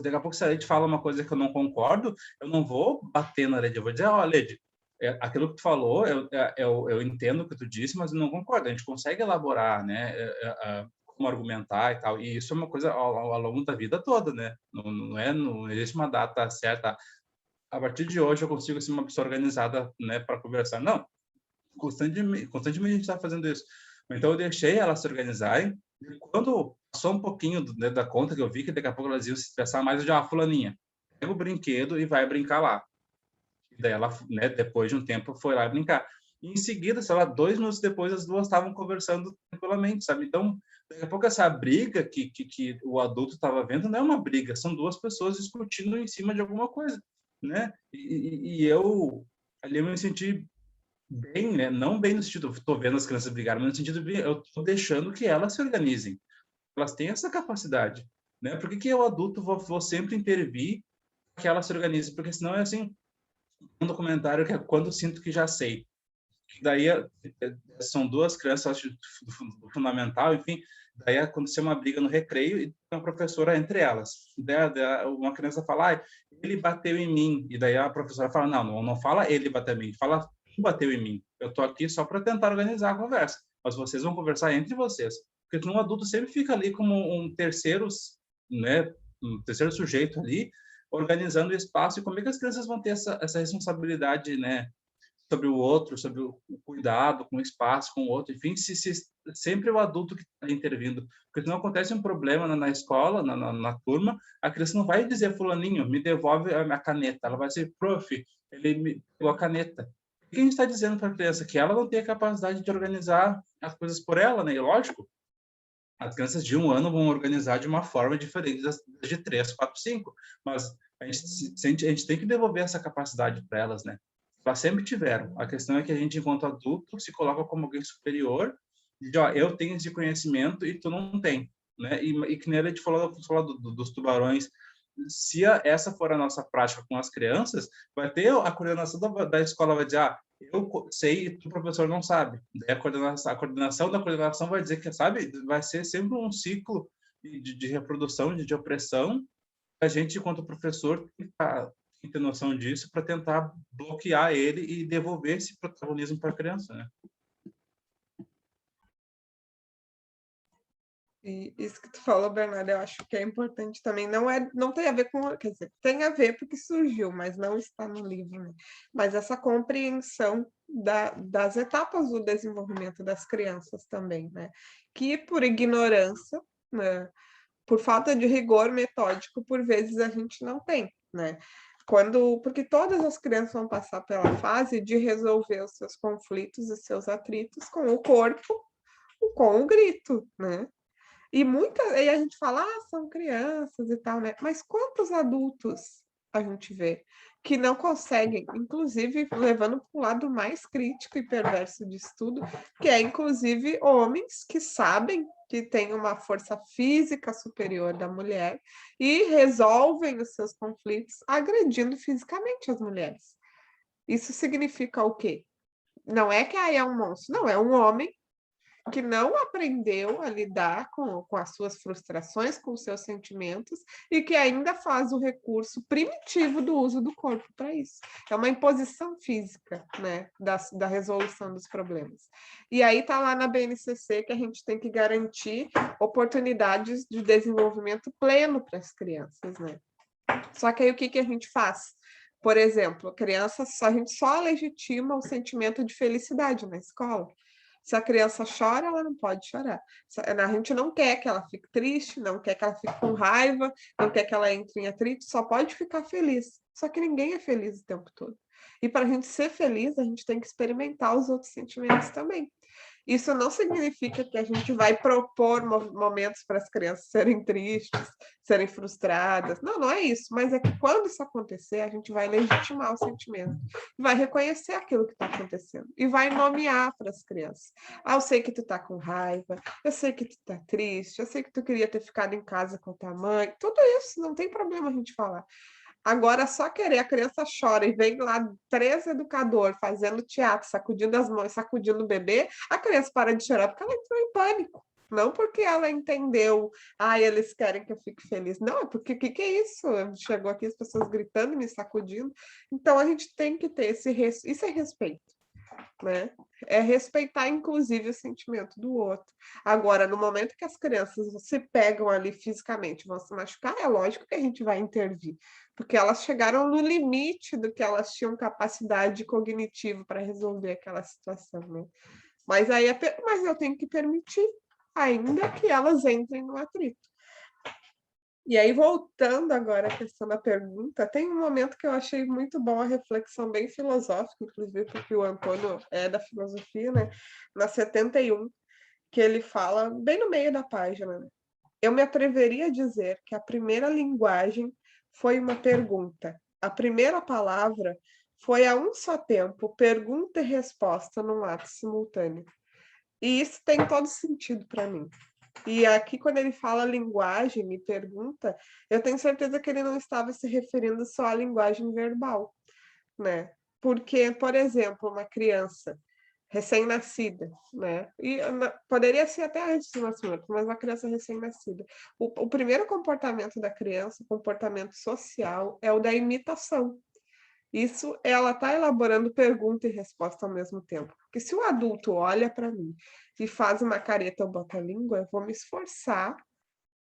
daqui a pouco se a Lede fala uma coisa que eu não concordo, eu não vou bater na Lede, eu vou dizer, Lede, aquilo que tu falou, eu entendo o que tu disse, mas eu não concordo, a gente consegue elaborar, né, como argumentar e tal, e isso é uma coisa ao longo da vida toda, né, não existe uma data certa, a partir de hoje eu consigo ser uma pessoa organizada, né, para conversar, não, constantemente a gente está fazendo isso. Então eu deixei elas se organizarem. E quando passou um pouquinho da conta que eu vi que daqui a pouco elas iam se estressar mais, eu já fulaninha, pega o brinquedo e vai brincar lá. E daí ela, né, depois de um tempo, foi lá brincar. E em seguida, sei lá, 2 minutos depois, as duas estavam conversando tranquilamente, sabe? Então, daqui a pouco essa briga que o adulto estava vendo não é uma briga, são duas pessoas discutindo em cima de alguma coisa, né? E eu ali eu me senti bem, né? Não bem no sentido, estou vendo as crianças brigarem, mas no sentido de eu estou deixando que elas se organizem. Elas têm essa capacidade, né? Por que que eu, adulto, vou sempre intervir que elas se organizem? Porque senão é assim, um documentário que é Quando Sinto Que Já Sei. Daí são duas crianças, acho, do fundamental, enfim. Daí aconteceu uma briga no recreio e uma professora entre elas. Daí uma criança fala, ele bateu em mim. E daí a professora fala, não fala ele bateu em mim, fala tu bateu em mim. Eu tô aqui só para tentar organizar a conversa, mas vocês vão conversar entre vocês. Porque um adulto sempre fica ali como um terceiro, né, um terceiro sujeito ali, organizando o espaço. E como é que as crianças vão ter essa responsabilidade, né, sobre o outro, sobre o cuidado com o espaço, com o outro, enfim, sempre o adulto que está intervindo. Porque se não acontece um problema na escola, na turma, a criança não vai dizer, fulaninho, me devolve a minha caneta. Ela vai dizer, prof, ele me pegou a caneta. O que a gente está dizendo para a criança? Que ela não tem a capacidade de organizar as coisas por ela, né? E lógico, as crianças de 1 ano vão organizar de uma forma diferente das de 3, 4, 5. Mas a gente tem que devolver essa capacidade para elas, né? Elas sempre tiveram. A questão é que a gente, enquanto adulto, se coloca como alguém superior e diz, eu tenho esse conhecimento e tu não tem. né? E que nem a gente falou dos tubarões, se essa for a nossa prática com as crianças, vai ter a coordenação da escola, vai dizer, eu sei e o professor não sabe. Daí a coordenação da coordenação vai dizer que, sabe, vai ser sempre um ciclo de reprodução, de opressão. A gente, enquanto professor, tem que ter noção disso para tentar bloquear ele e devolver esse protagonismo para a criança, né? E isso que tu falou, Bernardo, eu acho que é importante também. Não tem a ver com, quer dizer, tem a ver porque surgiu, mas não está no livro, né? Mas essa compreensão das etapas do desenvolvimento das crianças também, né? Que por ignorância, né? Por falta de rigor metódico, por vezes a gente não tem, né? Porque todas as crianças vão passar pela fase de resolver os seus conflitos e seus atritos com o corpo, com o grito, né? E a gente fala, são crianças e tal, né? Mas quantos adultos a gente vê que não conseguem, inclusive levando para o lado mais crítico e perverso disso tudo, que é inclusive homens que sabem que têm uma força física superior da mulher e resolvem os seus conflitos agredindo fisicamente as mulheres. Isso significa o quê? Não é que é um monstro, não, é um homem que não aprendeu a lidar com as suas frustrações, com os seus sentimentos, e que ainda faz o recurso primitivo do uso do corpo para isso. É uma imposição física, né, da resolução dos problemas. E aí está lá na BNCC que a gente tem que garantir oportunidades de desenvolvimento pleno para as crianças, né? Só que aí o que a gente faz? Por exemplo, a gente só legitima o sentimento de felicidade na escola. Se a criança chora, ela não pode chorar. A gente não quer que ela fique triste, não quer que ela fique com raiva, não quer que ela entre em atrito, só pode ficar feliz. Só que ninguém é feliz o tempo todo. E para a gente ser feliz, a gente tem que experimentar os outros sentimentos também. Isso não significa que a gente vai propor momentos para as crianças serem tristes, serem frustradas. Não, não é isso. Mas é que quando isso acontecer, a gente vai legitimar o sentimento, vai reconhecer aquilo que está acontecendo e vai nomear para as crianças. Eu sei que tu está com raiva, eu sei que tu está triste, eu sei que tu queria ter ficado em casa com a tua mãe. Tudo isso, não tem problema a gente falar. Agora, só querer, a criança chora e vem lá 3 educadores fazendo teatro, sacudindo as mãos, sacudindo o bebê, a criança para de chorar porque ela entrou em pânico. Não porque ela entendeu, eles querem que eu fique feliz. Não, é porque o que é isso? Chegou aqui as pessoas gritando, me sacudindo. Então, a gente tem que ter isso é respeito, né? É respeitar, inclusive, o sentimento do outro. Agora, no momento que as crianças se pegam ali fisicamente, vão se machucar, é lógico que a gente vai intervir, porque elas chegaram no limite do que elas tinham capacidade cognitiva para resolver aquela situação, né? Mas eu tenho que permitir, ainda que elas entrem no atrito. E aí, voltando agora à questão da pergunta, tem um momento que eu achei muito bom, a reflexão bem filosófica, inclusive porque o Antônio é da filosofia, né? Na 71, que ele fala, bem no meio da página, né? Eu me atreveria a dizer que a primeira linguagem foi uma pergunta. A primeira palavra foi a um só tempo pergunta e resposta num ato simultâneo. E isso tem todo sentido para mim. E aqui, quando ele fala linguagem e pergunta, eu tenho certeza que ele não estava se referindo só à linguagem verbal, né? Porque, por exemplo, uma criança recém-nascida, né? E poderia ser até antes do nascimento, mas uma criança recém-nascida. O primeiro comportamento da criança, o comportamento social, é o da imitação. Isso, ela está elaborando pergunta e resposta ao mesmo tempo. Porque se o adulto olha para mim e faz uma careta ou bota a língua, eu vou me esforçar.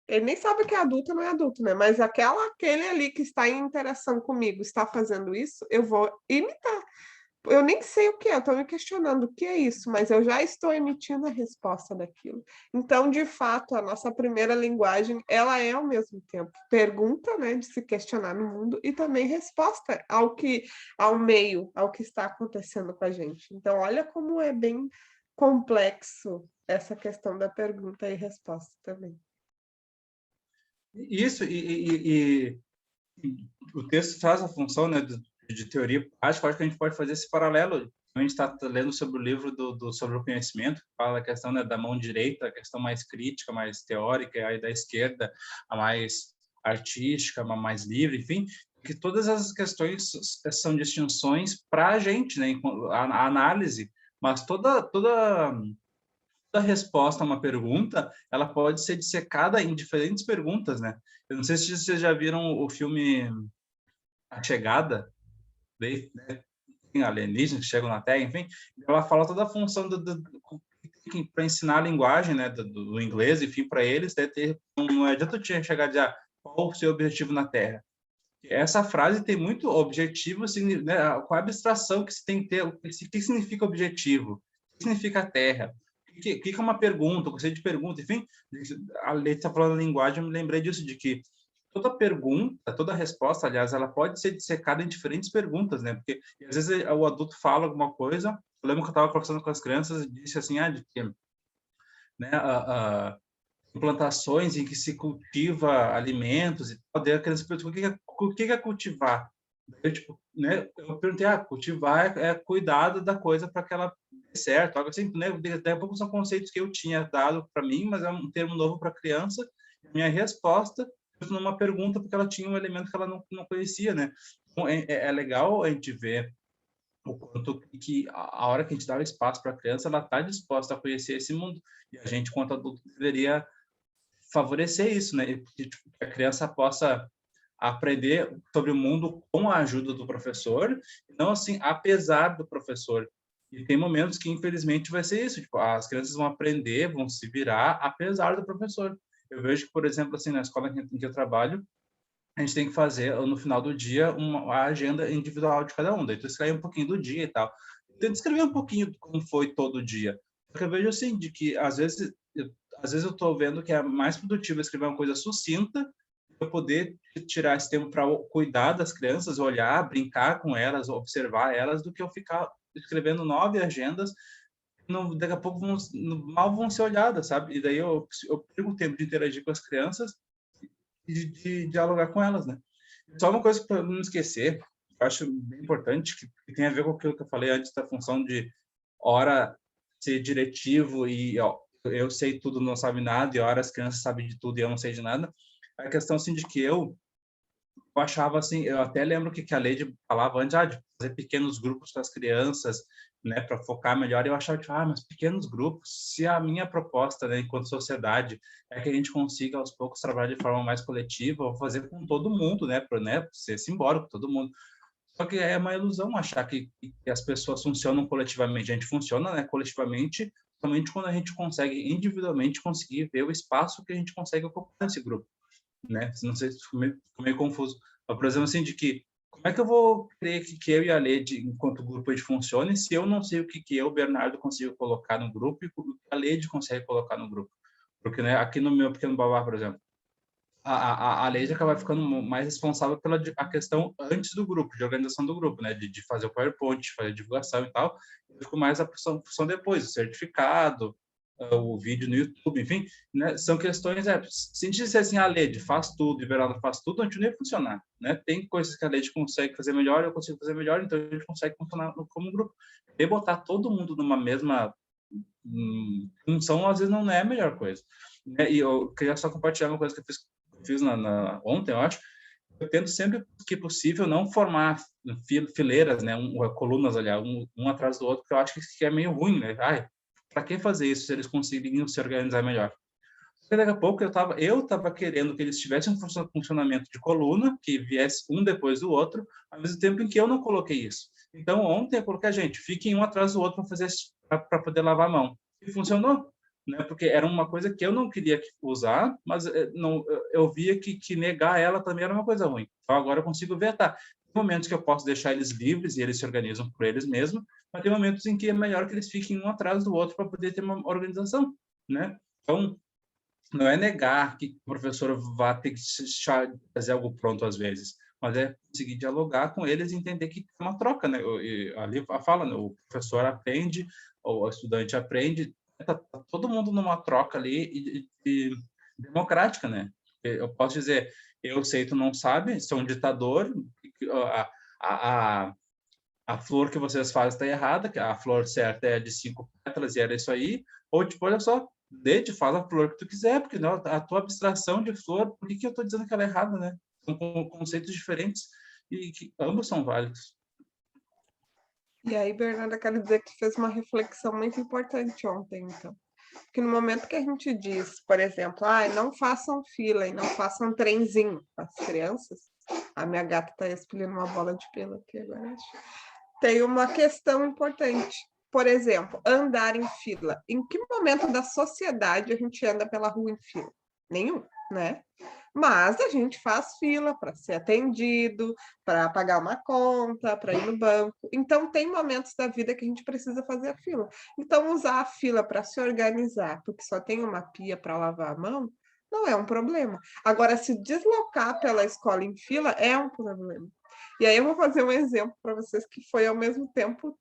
Ele nem sabe que é adulto ou não é adulto, né? Mas aquele ali que está em interação comigo está fazendo isso, eu vou imitar. Eu nem sei o que é, eu estou me questionando o que é isso, mas eu já estou emitindo a resposta daquilo. Então, de fato, a nossa primeira linguagem, ela é ao mesmo tempo pergunta, né, de se questionar no mundo e também resposta ao meio, ao que está acontecendo com a gente. Então, olha como é bem complexo essa questão da pergunta e resposta também. Isso, e o texto traz a função, né, de teoria prática. Acho que a gente pode fazer esse paralelo, a gente está lendo sobre o livro sobre o conhecimento, que fala a questão, né, da mão direita, a questão mais crítica, mais teórica, e aí da esquerda, a mais artística, a mais livre, enfim, que todas as questões são distinções para a gente, né, a análise, mas toda resposta a uma pergunta, ela pode ser dissecada em diferentes perguntas, né? Eu não sei se vocês já viram o filme A Chegada, né? Alienígenas que chegam na Terra, enfim, ela fala toda a função para ensinar a linguagem, né, do inglês, enfim, para eles, né, não adianta eu chegar a dizer qual o seu objetivo na Terra. Essa frase tem muito objetivo, né, qual a abstração que se tem que ter, o que significa objetivo, o que significa Terra, o que é uma pergunta, o conceito de pergunta, enfim, a Leite está falando da linguagem, eu me lembrei disso, de que toda pergunta, toda resposta, aliás, ela pode ser dissecada em diferentes perguntas, né? Porque às vezes o adulto fala alguma coisa. Eu lembro que eu estava conversando com as crianças e disse assim, de que, né, plantações em que se cultiva alimentos e tal. Daí a criança perguntou o que é cultivar. Eu, tipo, né, eu perguntei, cultivar é cuidado da coisa para que ela dê certo, algo assim, né? Daqui a pouco são conceitos que eu tinha dado para mim, mas é um termo novo para criança. Minha resposta numa pergunta, porque ela tinha um elemento que ela não conhecia, né? Então, é legal a gente ver o quanto que a hora que a gente dá o espaço para a criança, ela está disposta a conhecer esse mundo. E a gente, quanto adulto, deveria favorecer isso, né? Que a criança possa aprender sobre o mundo com a ajuda do professor, não assim, apesar do professor. E tem momentos que, infelizmente, vai ser isso. Tipo, as crianças vão aprender, vão se virar, apesar do professor. Eu vejo que, por exemplo, assim, na escola em que eu trabalho, a gente tem que fazer, no final do dia, a agenda individual de cada um. Daí tu escreve um pouquinho do dia e tal. Tenta escrever um pouquinho como foi todo o dia. Porque eu vejo, assim, de que, às vezes eu estou vendo que é mais produtivo escrever uma coisa sucinta, para poder tirar esse tempo para cuidar das crianças, olhar, brincar com elas, observar elas, do que eu ficar escrevendo 9 agendas, daqui a pouco mal vão ser olhadas, sabe? E daí eu perco o tempo de interagir com as crianças e de dialogar com elas, né? Só uma coisa para não esquecer, eu acho bem importante, que tem a ver com aquilo que eu falei antes da função de hora ser diretivo e eu sei tudo, não sabe nada, e hora as crianças sabem de tudo e eu não sei de nada. A questão assim de que eu achava assim, eu até lembro que a Lady falava antes de fazer pequenos grupos para as crianças, né, para focar melhor. Eu achava tipo, mas pequenos grupos, se a minha proposta, né, enquanto sociedade, é que a gente consiga aos poucos trabalhar de forma mais coletiva, vou fazer com todo mundo, né, para, né, ser simbólico, todo mundo. Só que é uma ilusão achar que as pessoas funcionam coletivamente. A gente funciona, né, coletivamente somente quando a gente consegue individualmente conseguir ver o espaço que a gente consegue ocupar nesse grupo, né? Não sei se ficou meio confuso. Mas, por exemplo, assim, de que como é que eu vou crer que eu e a Lede, enquanto grupo, a gente funcione, se eu não sei o que eu, Bernardo, consigo colocar no grupo e o que a Lede consegue colocar no grupo? Porque, né, aqui no meu pequeno babá, por exemplo, a Lede acaba ficando mais responsável pela a questão antes do grupo, de organização do grupo, né? De fazer o PowerPoint, de fazer a divulgação e tal. Eu fico mais a função depois, o certificado, o vídeo no YouTube, enfim, né? São questões, se a gente disser assim, a Lede faz tudo e o Bernardo faz tudo, a gente não ia funcionar, né? Tem coisas que a Lede consegue fazer melhor, eu consigo fazer melhor, então a gente consegue funcionar como grupo. E botar todo mundo numa mesma função, às vezes não é a melhor coisa, né? E eu queria só compartilhar uma coisa que eu fiz ontem, eu acho. Eu tento sempre que possível não formar fileiras, né, colunas, aliás, um atrás do outro, porque eu acho que é meio ruim, né? Para que fazer isso se eles conseguiriam se organizar melhor? Porque daqui a pouco eu tava querendo que eles tivessem um funcionamento de coluna, que viesse um depois do outro, ao mesmo tempo em que eu não coloquei isso. Então, ontem eu coloquei, gente, fiquem um atrás do outro para poder lavar a mão. E funcionou, né? Porque era uma coisa que eu não queria usar, mas não, eu via que negar ela também era uma coisa ruim. Então, agora eu consigo ver, tá? Tem momentos que eu posso deixar eles livres e eles se organizam por eles mesmos, mas tem momentos em que é melhor que eles fiquem um atrás do outro para poder ter uma organização, né? Então, não é negar que o professor vai ter que fazer algo pronto às vezes, mas é conseguir dialogar com eles e entender que é uma troca, né? E ali fala, né? O professor aprende, o estudante aprende, tá todo mundo numa troca ali e democrática, né? Eu posso dizer, eu sei, tu não sabe, sou um ditador, a, a, a flor que vocês fazem está errada, que a flor certa é de 5 pétalas e era isso aí, ou tipo, olha só, faz a flor que tu quiser, porque não, a tua abstração de flor, por que eu estou dizendo que ela é errada, né? São conceitos diferentes e que ambos são válidos. E aí, Bernarda, quero dizer que tu fez uma reflexão muito importante ontem, então. Porque no momento que a gente diz, por exemplo, não façam fila e não façam trenzinho para as crianças, a minha gata está expelindo uma bola de pelo aqui agora, acho. Tem uma questão importante. Por exemplo, andar em fila. Em que momento da sociedade a gente anda pela rua em fila? Nenhum, né? Mas a gente faz fila para ser atendido, para pagar uma conta, para ir no banco. Então, tem momentos da vida que a gente precisa fazer a fila. Então, usar a fila para se organizar, porque só tem uma pia para lavar a mão, não é um problema. Agora, se deslocar pela escola em fila é um problema. E aí eu vou fazer um exemplo para vocês que foi ao mesmo tempo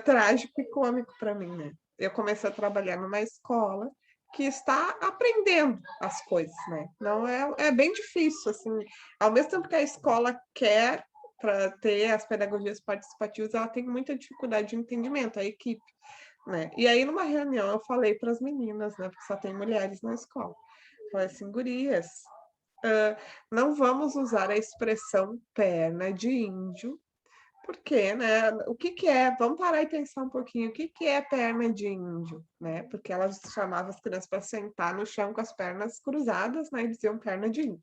trágico e cômico para mim, né? Eu comecei a trabalhar numa escola que está aprendendo as coisas, né? Não é bem difícil, assim. Ao mesmo tempo que a escola quer para ter as pedagogias participativas, ela tem muita dificuldade de entendimento, a equipe, né? E aí, numa reunião, eu falei para as meninas, né? Porque só tem mulheres na escola. Falei assim, gurias, não vamos usar a expressão perna de índio, porque, né? O que é? Vamos parar e pensar um pouquinho. O que é perna de índio, né? Porque elas chamavam as crianças para sentar no chão com as pernas cruzadas, né? E diziam perna de índio.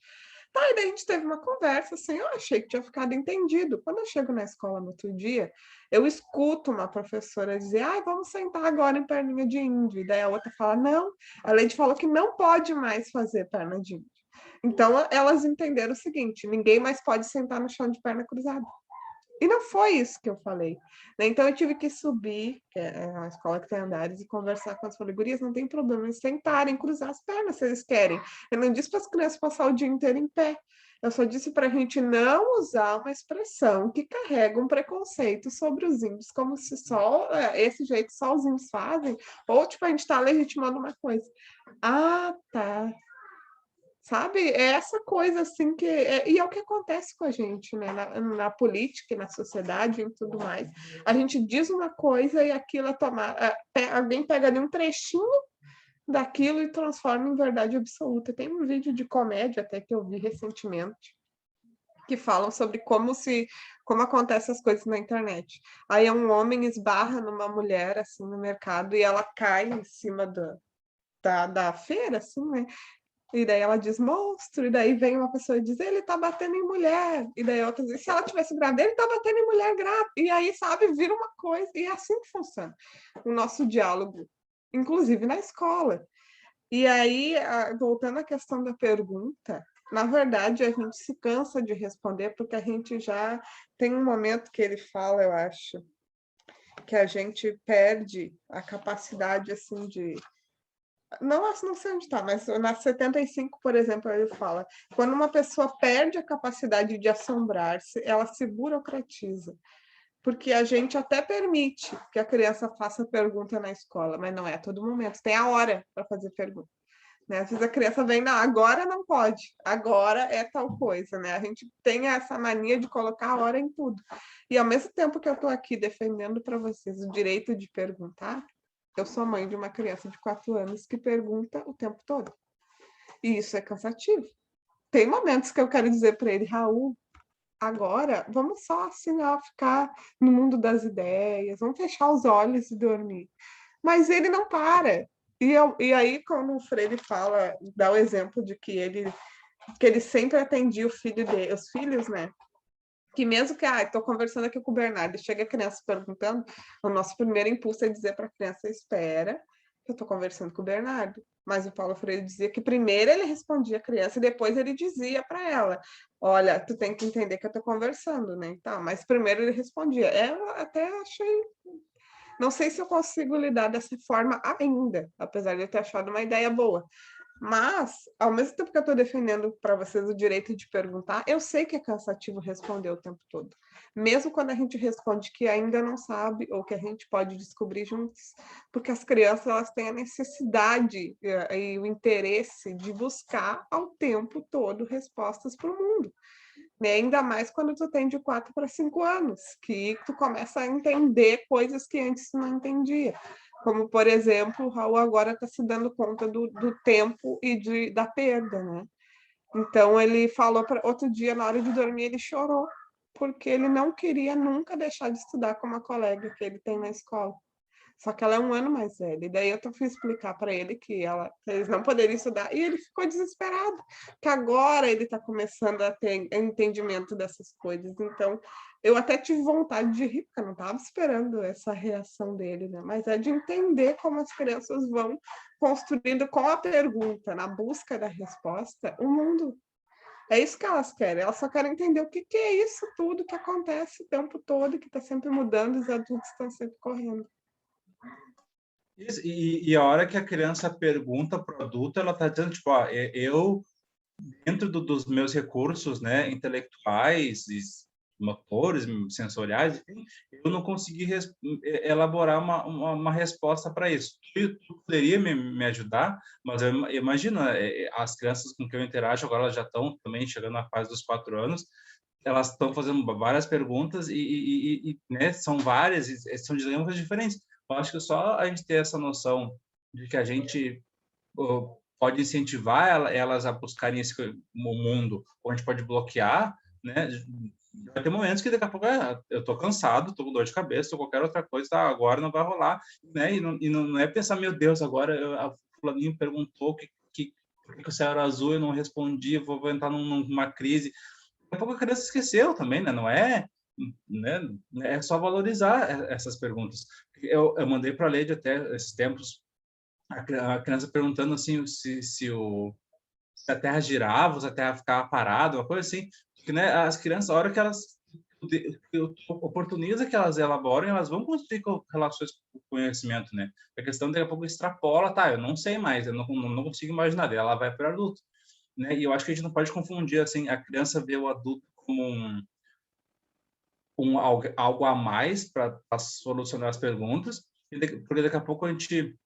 Tá, e daí a gente teve uma conversa assim, eu achei que tinha ficado entendido. Quando eu chego na escola no outro dia, eu escuto uma professora dizer, vamos sentar agora em perninha de índio. E daí a outra fala, não, a Leide falou que não pode mais fazer perna de índio. Então, elas entenderam o seguinte, ninguém mais pode sentar no chão de perna cruzada. E não foi isso que eu falei. Né? Então, eu tive que subir, que é uma escola que tem andares, e conversar com as gurias, não tem problema, eles sentarem, cruzar as pernas, se eles querem. Eu não disse para as crianças passar o dia inteiro em pé. Eu só disse para a gente não usar uma expressão que carrega um preconceito sobre os índios, como se só esse jeito só os índios fazem, ou tipo, a gente está legitimando uma coisa. Ah, tá. Sabe? É essa coisa assim que. E é o que acontece com a gente, né? Na política, na sociedade e tudo mais. A gente diz uma coisa e aquilo alguém pega ali um trechinho daquilo e transforma em verdade absoluta. Tem um vídeo de comédia até que eu vi recentemente que falam sobre como acontecem as coisas na internet. Aí um homem esbarra numa mulher assim no mercado e ela cai em cima da feira, assim, né? E daí ela diz monstro, e daí vem uma pessoa e diz, ele tá batendo em mulher. E daí outra diz, se ela tivesse grávida, ele tá batendo em mulher grávida. E aí, sabe, vira uma coisa. E é assim que funciona o nosso diálogo, inclusive na escola. E aí, voltando à questão da pergunta, na verdade, a gente se cansa de responder, porque a gente já tem um momento que ele fala, eu acho, que a gente perde a capacidade, assim, de não sei onde está, mas na 75, por exemplo, ele fala: quando uma pessoa perde a capacidade de assombrar-se, ela se burocratiza. Porque a gente até permite que a criança faça pergunta na escola, mas não é a todo momento. Tem a hora para fazer pergunta. Né? Às vezes a criança vem, não, agora não pode, agora é tal coisa. Né? A gente tem essa mania de colocar a hora em tudo. E ao mesmo tempo que eu estou aqui defendendo para vocês o direito de perguntar, eu sou mãe de uma criança de 4 anos que pergunta o tempo todo. E isso é cansativo. Tem momentos que eu quero dizer para ele, Raul, agora vamos só assim, ficar no mundo das ideias, vamos fechar os olhos e dormir. Mas ele não para. E aí, quando o Freire fala, dá o exemplo de que ele sempre atendia os filhos, né? Que mesmo que, estou conversando aqui com o Bernardo, e chega a criança perguntando, o nosso primeiro impulso é dizer para a criança, espera, que eu estou conversando com o Bernardo. Mas o Paulo Freire dizia que primeiro ele respondia a criança e depois ele dizia para ela, olha, tu tem que entender que eu estou conversando, né? Então, mas primeiro ele respondia. Eu até achei... Não sei se eu consigo lidar dessa forma ainda, apesar de eu ter achado uma ideia boa. Mas, ao mesmo tempo que eu estou defendendo para vocês o direito de perguntar, eu sei que é cansativo responder o tempo todo. Mesmo quando a gente responde que ainda não sabe ou que a gente pode descobrir juntos. Porque as crianças elas têm a necessidade e o interesse de buscar ao tempo todo respostas para o mundo. né? Ainda mais quando tu tem de 4 para 5 anos, que tu começa a entender coisas que antes tu não entendia. Como, por exemplo, o Raul agora está se dando conta do tempo e da perda, né? Então, ele falou outro dia, na hora de dormir, ele chorou, porque ele não queria nunca deixar de estudar com uma colega que ele tem na escola. Só que ela é um ano mais velha. E daí eu fui explicar para ele que eles não poderiam estudar. E ele ficou desesperado, que agora ele está começando a ter entendimento dessas coisas. Então, eu até tive vontade de rir, porque eu não estava esperando essa reação dele, né? Mas é de entender como as crianças vão construindo com a pergunta, na busca da resposta, o mundo. É isso que elas querem. Elas só querem entender o que é isso tudo que acontece o tempo todo, que está sempre mudando, e os adultos estão sempre correndo. Isso, e a hora que a criança pergunta para o adulto, ela está dizendo, tipo, ó, eu, dentro dos meus recursos, né, intelectuais, motores, sensoriais, enfim, eu não consegui elaborar uma resposta para isso. Tu poderia me ajudar, mas eu imagino, as crianças com quem eu interajo agora, elas já estão também chegando na fase dos 4 anos, elas estão fazendo várias perguntas né, são várias, são dinâmicas diferentes. Eu acho que só a gente ter essa noção de que a gente pode incentivar elas a buscarem esse mundo, ou a gente pode bloquear, né? Vai ter momentos que daqui a pouco eu tô cansado, tô com dor de cabeça, ou qualquer outra coisa, tá, agora não vai rolar, né? E não é pensar, meu Deus, agora a fulaninho perguntou por que o céu era azul, eu não respondi, vou entrar numa crise. Daqui a pouco a criança esqueceu também, né? Não é, né? É só valorizar essas perguntas. Eu mandei para a Lady até esses tempos a criança perguntando assim se a Terra girava, se a Terra ficava parada, uma coisa assim. Porque, né, as crianças, a hora que elas oportuniza que elas elaboram, elas vão construir relações com o conhecimento, né? A questão daqui a pouco extrapola, tá? Eu não sei mais, eu não consigo imaginar. Ela vai para adulto, né? E eu acho que a gente não pode confundir assim a criança vê o adulto como algo a mais para solucionar as perguntas, porque daqui a pouco a gente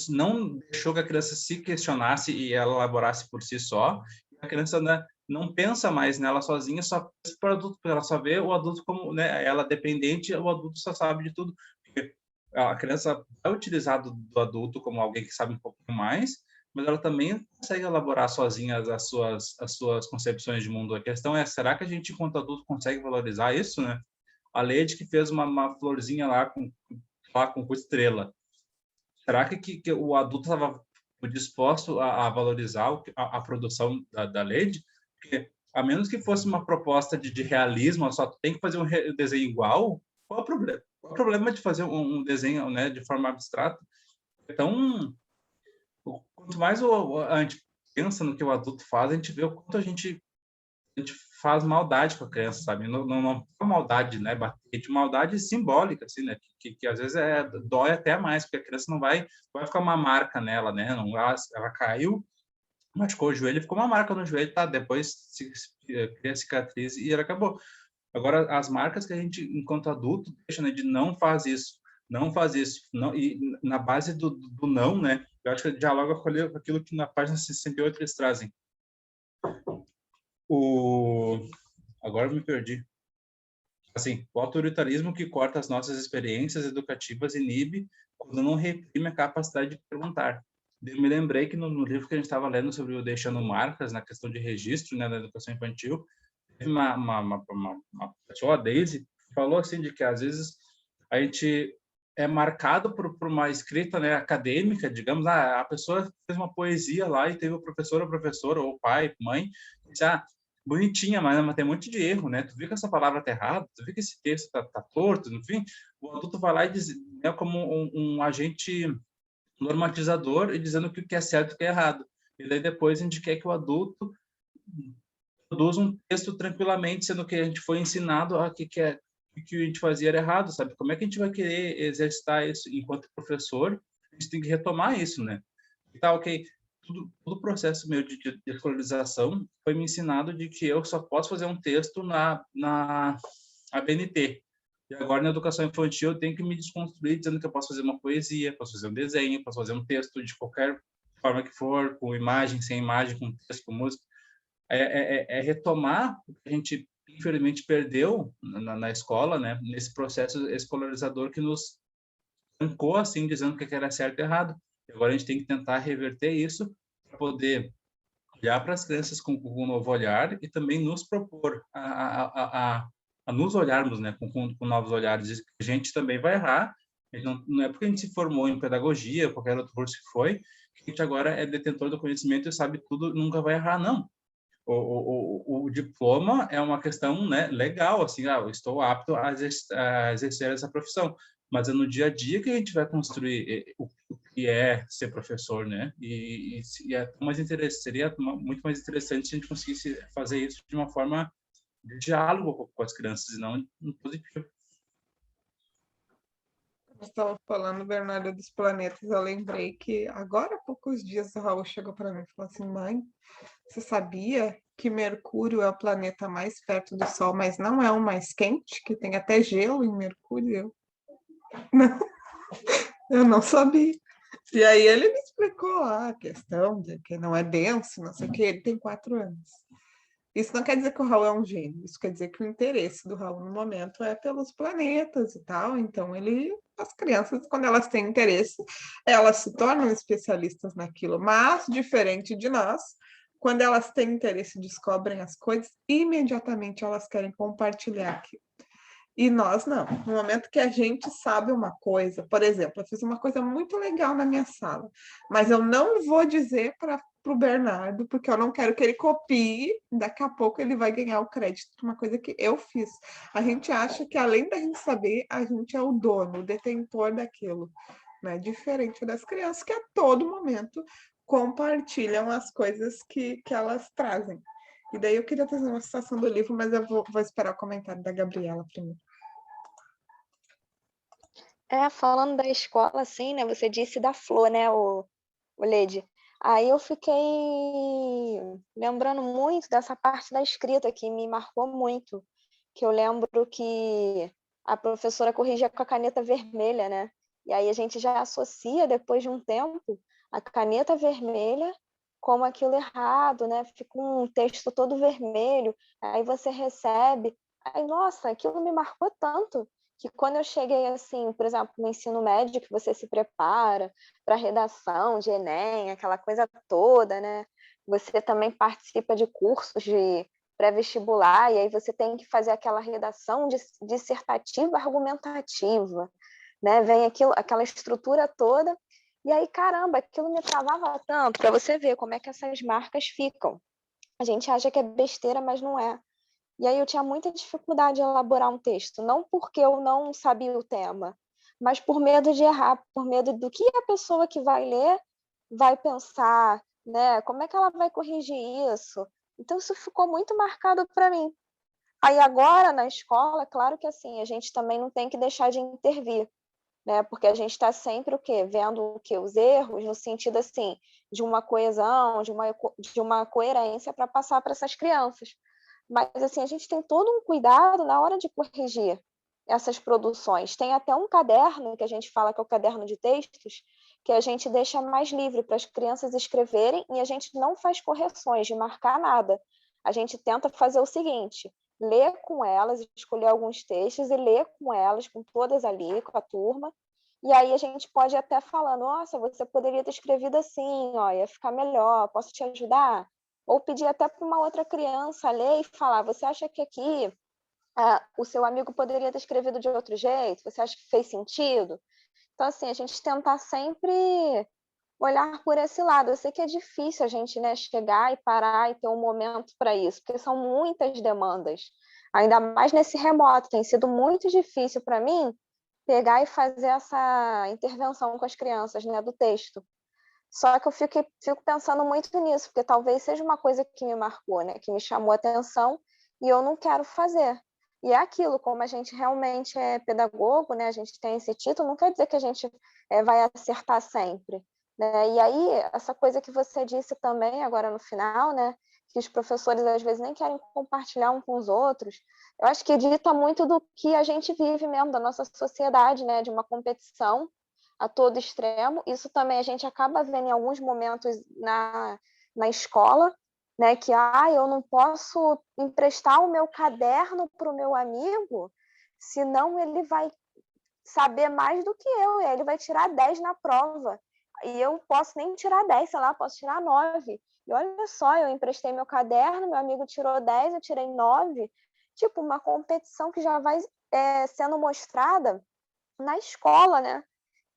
não deixou que a criança se questionasse e ela elaborasse por si só. A criança, né, não pensa mais nela sozinha, só pensa para o adulto, porque ela só vê o adulto como, né, ela dependente, o adulto só sabe de tudo. Porque a criança vai utilizar do adulto como alguém que sabe um pouco mais, mas ela também consegue elaborar sozinha as suas concepções de mundo. A questão é, será que a gente, enquanto adulto, consegue valorizar isso, né? A Lady que fez uma florzinha lá com estrela. Será que o adulto estava disposto a valorizar a produção da Lady? Porque, a menos que fosse uma proposta de realismo, só tem que fazer um desenho igual, qual é o problema? Qual é o problema de fazer um desenho, né, de forma abstrata? Então, quanto mais a gente pensa no que o adulto faz, a gente vê o quanto a gente faz maldade com a criança, sabe? Não é maldade, né? Bater de maldade simbólica, assim, né? Que às vezes dói até mais, porque a criança não vai ficar uma marca nela, né? Não, ela caiu, machucou o joelho, ficou uma marca no joelho, tá? Depois cria cicatriz e ela acabou. Agora, as marcas que a gente, enquanto adulto, deixa, né? De não faz isso, não faz isso, não, e na base do não, né? Eu acho que dialoga com aquilo que na página 68 eles trazem. Agora eu me perdi. Assim, o autoritarismo que corta as nossas experiências educativas inibe quando não reprime a capacidade de perguntar. Eu me lembrei que no livro que a gente estava lendo sobre o Deixando Marcas, na questão de registro, né, da educação infantil, teve uma pessoa, a Daisy, que falou assim de que às vezes a gente é marcado por uma escrita, né, acadêmica, digamos, a pessoa fez uma poesia lá e teve o professor ou professora, ou pai, mãe, que disse, bonitinha, mas tem um monte de erro, né? Tu viu que essa palavra tá errada? Tu viu que esse texto tá torto? Enfim, o adulto vai lá e diz, é como um agente normatizador e dizendo que o que é certo e o que é errado. E daí depois a gente quer que o adulto produza um texto tranquilamente, sendo que a gente foi ensinado a que a gente fazia era errado, sabe? Como é que a gente vai querer exercitar isso enquanto professor? A gente tem que retomar isso, né? E tá, ok. Todo o processo meu de escolarização foi me ensinado de que eu só posso fazer um texto na ABNT. E agora, na educação infantil, eu tenho que me desconstruir dizendo que eu posso fazer uma poesia, posso fazer um desenho, posso fazer um texto de qualquer forma que for, com imagem, sem imagem, com texto, com música. é retomar o que a gente, infelizmente, perdeu na escola, né? Nesse processo escolarizador que nos trancou, assim, dizendo o que era certo e errado. E agora a gente tem que tentar reverter isso para poder olhar para as crianças com um novo olhar e também nos propor a nos olharmos, né, com novos olhares. A gente também vai errar, não é porque a gente se formou em pedagogia ou qualquer outro curso que foi, que a gente agora é detentor do conhecimento e sabe tudo, nunca vai errar, não. O diploma é uma questão, né, legal, assim, eu estou apto a exercer essa profissão, mas é no dia a dia que a gente vai construir o que é ser professor, né? E é mais seria muito mais interessante se a gente conseguisse fazer isso de uma forma de diálogo com as crianças e não em positivo. Você estava falando, Bernardo, dos planetas, eu lembrei que agora há poucos dias o Raul chegou para mim e falou assim: mãe, você sabia que Mercúrio é o planeta mais perto do Sol, mas não é o mais quente, que tem até gelo em Mercúrio? Não, eu não sabia. E aí ele me explicou lá a questão de que não é denso, não sei o que, ele tem 4 anos. Isso não quer dizer que o Raul é um gênio, isso quer dizer que o interesse do Raul no momento é pelos planetas e tal. Então, as crianças, quando elas têm interesse, elas se tornam especialistas naquilo. Mas, diferente de nós, quando elas têm interesse e descobrem as coisas, imediatamente elas querem compartilhar aquilo. E nós não. No momento que a gente sabe uma coisa, por exemplo, eu fiz uma coisa muito legal na minha sala, mas eu não vou dizer para o Bernardo, porque eu não quero que ele copie, daqui a pouco ele vai ganhar o crédito de uma coisa que eu fiz. A gente acha que, além da gente saber, a gente é o dono, o detentor daquilo, né? Diferente das crianças que a todo momento compartilham as coisas que elas trazem. E daí eu queria trazer uma citação do livro, mas eu vou esperar o comentário da Gabriela primeiro. Falando da escola, assim, né? Você disse da flor, né, o Lede? Aí eu fiquei lembrando muito dessa parte da escrita que me marcou muito, que eu lembro que a professora corrigia com a caneta vermelha, né? E aí a gente já associa, depois de um tempo, a caneta vermelha como aquilo errado, né? Fica um texto todo vermelho, aí você recebe. Aí, nossa, aquilo me marcou tanto que quando eu cheguei, assim, por exemplo, no ensino médio, que você se prepara para redação de Enem, aquela coisa toda, né? Você também participa de cursos de pré-vestibular, e aí você tem que fazer aquela redação dissertativa argumentativa, né? Vem aquela estrutura toda, e aí, caramba, aquilo me travava tanto, para você ver como é que essas marcas ficam. A gente acha que é besteira, mas não é. E aí eu tinha muita dificuldade de elaborar um texto, não porque eu não sabia o tema, mas por medo de errar, por medo do que a pessoa que vai ler vai pensar, né? Como é que ela vai corrigir isso? Então isso ficou muito marcado para mim. Aí agora na escola, claro que assim, a gente também não tem que deixar de intervir, né? Porque a gente está sempre o quê? Vendo o quê? Os erros, no sentido assim, de uma coesão, de uma coerência para passar para essas crianças. Mas assim, a gente tem todo um cuidado na hora de corrigir essas produções. Tem até um caderno que a gente fala que é o caderno de textos, que a gente deixa mais livre para as crianças escreverem e a gente não faz correções de marcar nada. A gente tenta fazer o seguinte: ler com elas, escolher alguns textos e ler com elas, com todas ali, com a turma. E aí a gente pode até falar: nossa, você poderia ter escrevido assim, ó, ia ficar melhor, posso te ajudar? Ou pedir até para uma outra criança ler e falar: você acha que aqui o seu amigo poderia ter escrevido de outro jeito? Você acha que fez sentido? Então, assim, a gente tentar sempre olhar por esse lado. Eu sei que é difícil a gente, né, chegar e parar e ter um momento para isso, porque são muitas demandas. Ainda mais nesse remoto, tem sido muito difícil para mim pegar e fazer essa intervenção com as crianças, né, do texto. Só que eu fico pensando muito nisso, porque talvez seja uma coisa que me marcou, né, que me chamou a atenção e eu não quero fazer. E é aquilo, como a gente realmente é pedagogo, né, a gente tem esse título, não quer dizer que a gente vai acertar sempre, né? E aí, essa coisa que você disse também agora no final, né, que os professores às vezes nem querem compartilhar um com os outros, eu acho que dita muito do que a gente vive mesmo, da nossa sociedade, né, de uma competição a todo extremo. Isso também a gente acaba vendo em alguns momentos na escola, né? Que eu não posso emprestar o meu caderno para o meu amigo, senão ele vai saber mais do que eu, e aí ele vai tirar 10 na prova. E eu posso nem tirar 10, sei lá, posso tirar 9. E olha só, eu emprestei meu caderno, meu amigo tirou 10, eu tirei 9. Tipo, uma competição que já vai sendo mostrada na escola, né?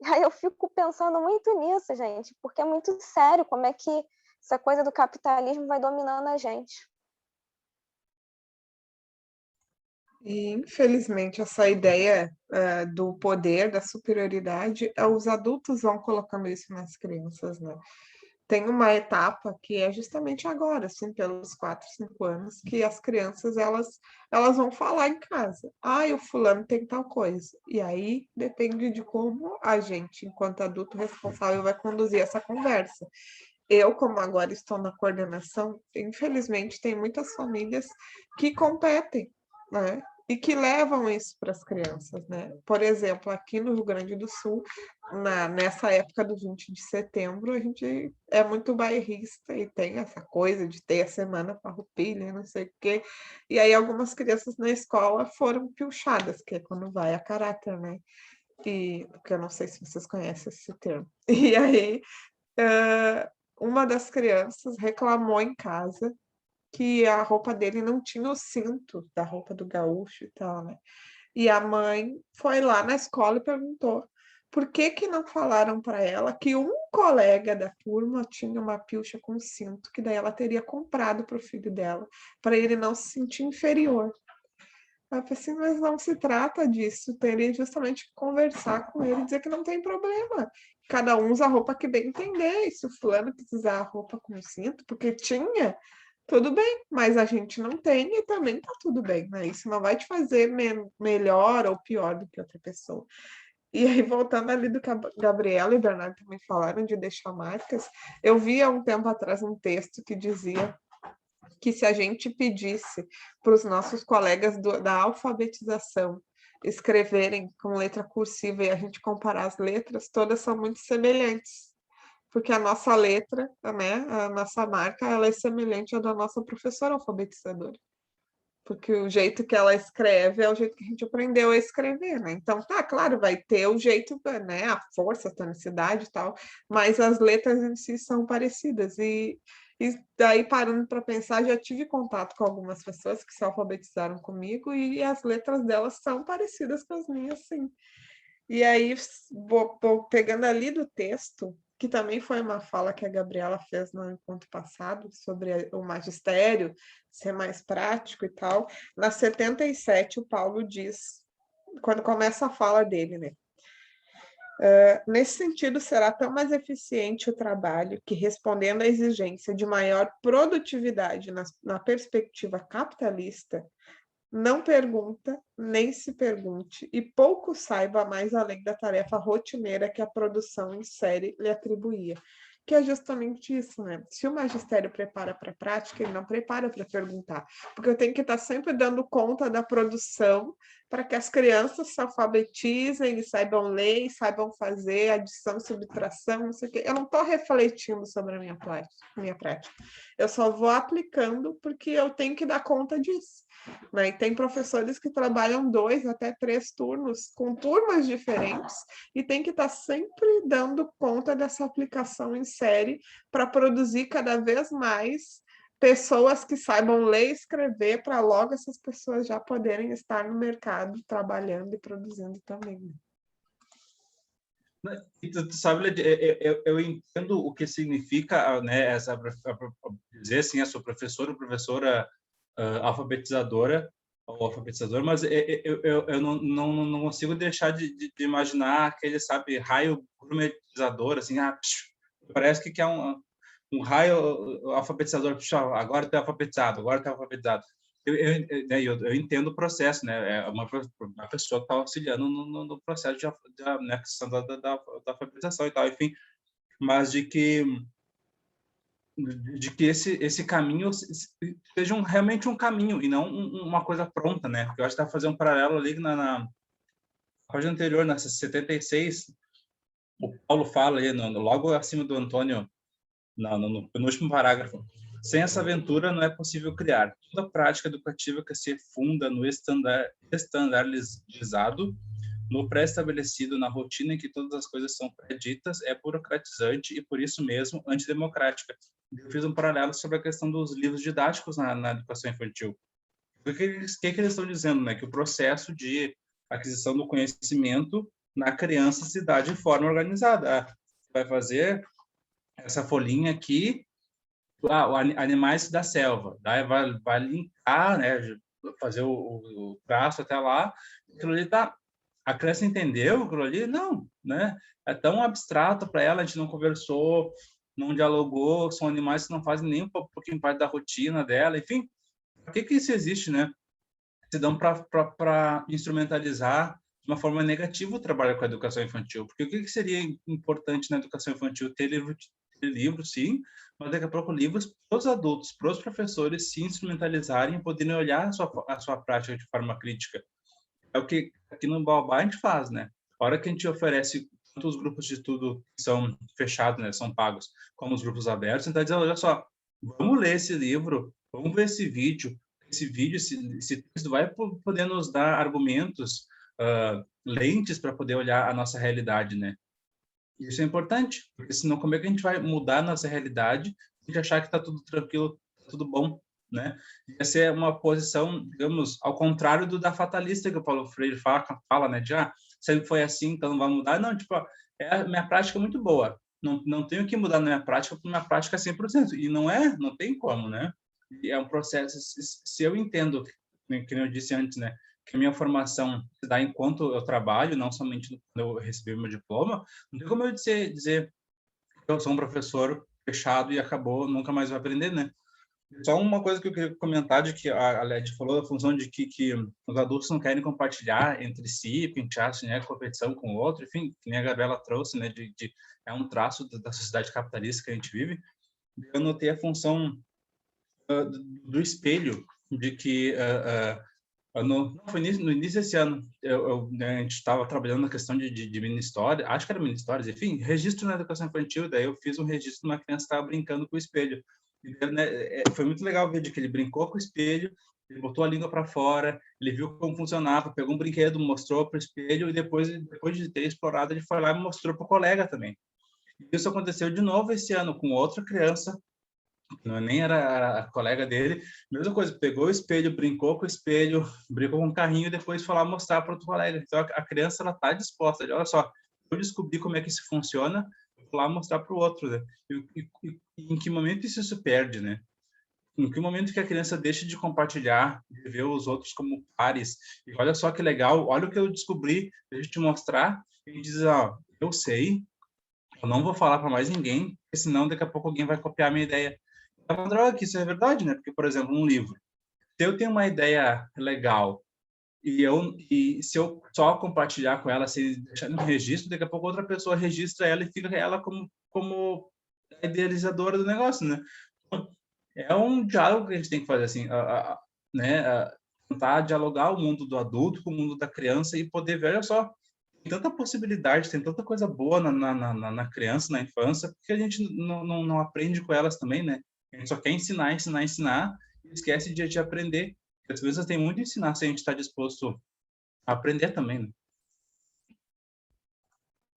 E aí eu fico pensando muito nisso, gente, porque é muito sério como é que essa coisa do capitalismo vai dominando a gente. E, infelizmente, essa ideia do poder, da superioridade, os adultos vão colocando isso nas crianças, né? Tem uma etapa que é justamente agora, assim, pelos 4, 5 anos, que as crianças, elas vão falar em casa. O fulano tem tal coisa. E aí, depende de como a gente, enquanto adulto responsável, vai conduzir essa conversa. Eu, como agora estou na coordenação, infelizmente, tem muitas famílias que competem, né? E que levam isso para as crianças, né? Por exemplo, aqui no Rio Grande do Sul, nessa época do 20 de setembro, a gente é muito bairrista e tem essa coisa de ter a semana farroupilha, não sei o quê. E aí algumas crianças na escola foram pilchadas, que é quando vai a caráter, né? E, porque eu não sei se vocês conhecem esse termo. E aí, uma das crianças reclamou em casa que a roupa dele não tinha o cinto da roupa do gaúcho e tal, né? E a mãe foi lá na escola e perguntou por que que não falaram para ela que um colega da turma tinha uma pilcha com cinto, que daí ela teria comprado para o filho dela, para ele não se sentir inferior. Eu falei assim, mas não se trata disso, teria justamente que conversar com ele e dizer que não tem problema. Cada um usa a roupa que bem entender, e se o fulano quiser usar a roupa com cinto, porque tinha, tudo bem, mas a gente não tem e também tá tudo bem, né? Isso não vai te fazer melhor ou pior do que outra pessoa. E aí, voltando ali do que a Gabriela e o Bernardo também falaram de deixar marcas, eu vi há um tempo atrás um texto que dizia que se a gente pedisse para os nossos colegas da alfabetização escreverem com letra cursiva e a gente comparar as letras, todas são muito semelhantes, porque a nossa letra, né, a nossa marca, ela é semelhante à da nossa professora alfabetizadora. Porque o jeito que ela escreve é o jeito que a gente aprendeu a escrever, né? Então, tá, claro, vai ter o jeito, né? A força, a tonicidade e tal, mas as letras em si são parecidas. E daí, parando para pensar, já tive contato com algumas pessoas que se alfabetizaram comigo e as letras delas são parecidas com as minhas, sim. E aí, pegando ali do texto, que também foi uma fala que a Gabriela fez no encontro passado, sobre o magistério, ser mais prático e tal, na 77, o Paulo diz, quando começa a fala dele, né? Nesse sentido, será tão mais eficiente o trabalho que, respondendo à exigência de maior produtividade na perspectiva capitalista, não pergunta, nem se pergunte, e pouco saiba mais além da tarefa rotineira que a produção em série lhe atribuía. Que é justamente isso, né? Se o magistério prepara para a prática, ele não prepara para perguntar, porque eu tenho que estar sempre dando conta da produção para que as crianças se alfabetizem e saibam ler, e saibam fazer adição, subtração, não sei o quê. Eu não estou refletindo sobre a minha prática. Eu só vou aplicando porque eu tenho que dar conta disso. Né? E tem professores que trabalham 2 até 3 turnos, com turmas diferentes, e tem que estar sempre dando conta dessa aplicação em série para produzir cada vez mais pessoas que saibam ler e escrever, para logo essas pessoas já poderem estar no mercado trabalhando e produzindo também. Tu sabe, eu entendo o que significa, né, dizer assim, a sua professora alfabetizadora ou alfabetizador, mas eu não consigo deixar de imaginar aquele, sabe, raio gourmetizador, assim, parece que é um raio alfabetizador, agora tu é alfabetizado, agora tu é alfabetizado. Eu entendo o processo, né? É uma pessoa que está auxiliando no processo né, questão da alfabetização e tal, enfim, mas de que esse caminho seja realmente um caminho e não uma coisa pronta, né? Porque eu acho que está fazendo um paralelo ali na página anterior, na 76, o Paulo fala aí, logo acima do Antônio, no penúltimo parágrafo, Sem essa aventura, não é possível criar. Toda prática educativa que se funda no estandarizado, no pré-estabelecido, na rotina em que todas as coisas são pré-ditas, é burocratizante e, por isso mesmo, antidemocrática. Eu fiz um paralelo sobre a questão dos livros didáticos na educação infantil. O que eles estão dizendo, né? Que o processo de aquisição do conhecimento na criança se dá de forma organizada. Vai fazer essa folhinha aqui, animais da selva, daí vai linkar, né? Fazer o traço até lá, aquilo ali tá. A criança entendeu aquilo ali? Não, né? É tão abstrato para ela, a gente não conversou, não dialogou, são animais que não fazem nem um pouquinho parte da rotina dela, enfim. Por que isso existe, né? Se dão para instrumentalizar de uma forma negativa o trabalho com a educação infantil. Porque o que seria importante na educação infantil? Ter livro, sim, mas daqui a pouco livros para os adultos, para os professores se instrumentalizarem e poderem olhar a sua prática de forma crítica. É o que aqui no Baobá a gente faz, né? A hora que a gente oferece tanto os grupos de estudo que são fechados, né, são pagos, como os grupos abertos, então dizendo, olha só, vamos ler esse livro, vamos ver esse vídeo, esse texto vai poder nos dar argumentos, lentes para poder olhar a nossa realidade, né? Isso é importante, porque senão como é que a gente vai mudar a nossa realidade e achar que está tudo tranquilo, tudo bom, né? Essa é uma posição, digamos, ao contrário da fatalista que o Paulo Freire fala, né? De, sempre foi assim, então não vai mudar. Não, tipo, a minha prática é muito boa. Não tenho que mudar na minha prática, porque minha prática é 100%. E não tem como, né? E é um processo, se eu entendo, que eu disse antes, né? Que a minha formação se dá enquanto eu trabalho, não somente quando eu recebi meu diploma, não tem como eu dizer que eu sou um professor fechado e acabou, nunca mais vai aprender, né? Só uma coisa que eu queria comentar, de que a Leti falou, a função de que os adultos não querem compartilhar entre si, pentear-se, né, competição com o outro, enfim, que nem a Gabriela trouxe, né, é um traço da sociedade capitalista que a gente vive. Eu notei a função do espelho, de que foi no início desse ano, né, a gente estava trabalhando na questão de mini história, acho que era mini histórias, enfim, registro na educação infantil, daí eu fiz um registro de uma criança que estava brincando com o espelho. E, né, foi muito legal ver de que ele brincou com o espelho, ele botou a língua para fora, ele viu como funcionava, pegou um brinquedo, mostrou para o espelho e depois de ter explorado, ele foi lá e mostrou para o colega também. E isso aconteceu de novo esse ano com outra criança, nem era a colega dele, mesma coisa, pegou o espelho, brincou com o espelho, brincou com o carrinho e depois foi lá mostrar para outro colega. Então a criança ela está disposta, olha só, eu descobri como é que isso funciona, vou lá mostrar para o outro, né? E em que momento isso se perde, né? Em que momento que a criança deixa de compartilhar, de ver os outros como pares, e olha só que legal, olha o que eu descobri, deixa eu te mostrar, e diz, eu sei, eu não vou falar para mais ninguém, porque senão daqui a pouco alguém vai copiar a minha ideia. É uma droga que isso é verdade, né? Porque, por exemplo, um livro. Se eu tenho uma ideia legal e se eu só compartilhar com ela, se deixar no registro, daqui a pouco outra pessoa registra ela e fica ela como a idealizadora do negócio, né? Então, é um diálogo que a gente tem que fazer, assim, né? Tentar dialogar o mundo do adulto com o mundo da criança e poder ver, olha só, tem tanta possibilidade, tem tanta coisa boa na criança, na infância, porque a gente não aprende com elas também, né? A gente só quer ensinar e esquece de aprender. Às vezes tem muito a ensinar se a gente está disposto a aprender também, né?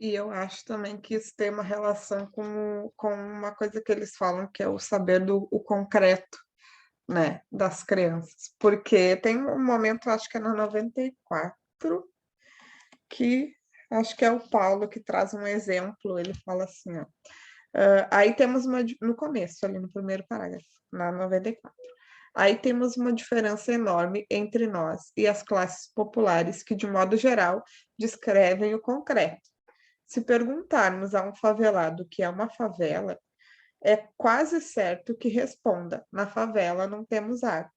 E eu acho também que isso tem uma relação com uma coisa que eles falam, que é o saber o concreto, né, das crianças. Porque tem um momento, acho que é no 94, que acho que é o Paulo que traz um exemplo, ele fala assim, ó, aí temos no começo, ali no primeiro parágrafo, na 94. Aí temos uma diferença enorme entre nós e as classes populares que, de modo geral, descrevem o concreto. Se perguntarmos a um favelado o que é uma favela, é quase certo que responda: na favela não temos água.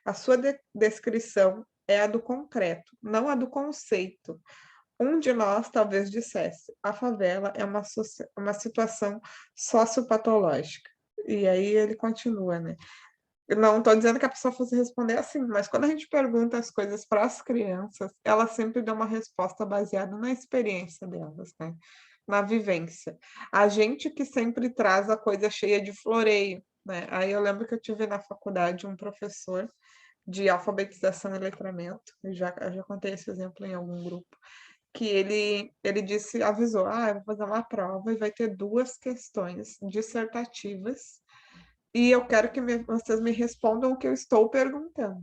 A sua descrição é a do concreto, não a do conceito. Um de nós talvez dissesse: a favela é uma situação sociopatológica. E aí ele continua, né? Não estou dizendo que a pessoa fosse responder assim, mas quando a gente pergunta as coisas para as crianças, elas sempre dão uma resposta baseada na experiência delas, né? Na vivência. A gente que sempre traz a coisa cheia de floreio, né? Aí eu lembro que eu tive na faculdade um professor de alfabetização e letramento, eu já contei esse exemplo em algum grupo, que ele disse, avisou, eu vou fazer uma prova e vai ter 2 questões dissertativas e eu quero que vocês me respondam o que eu estou perguntando,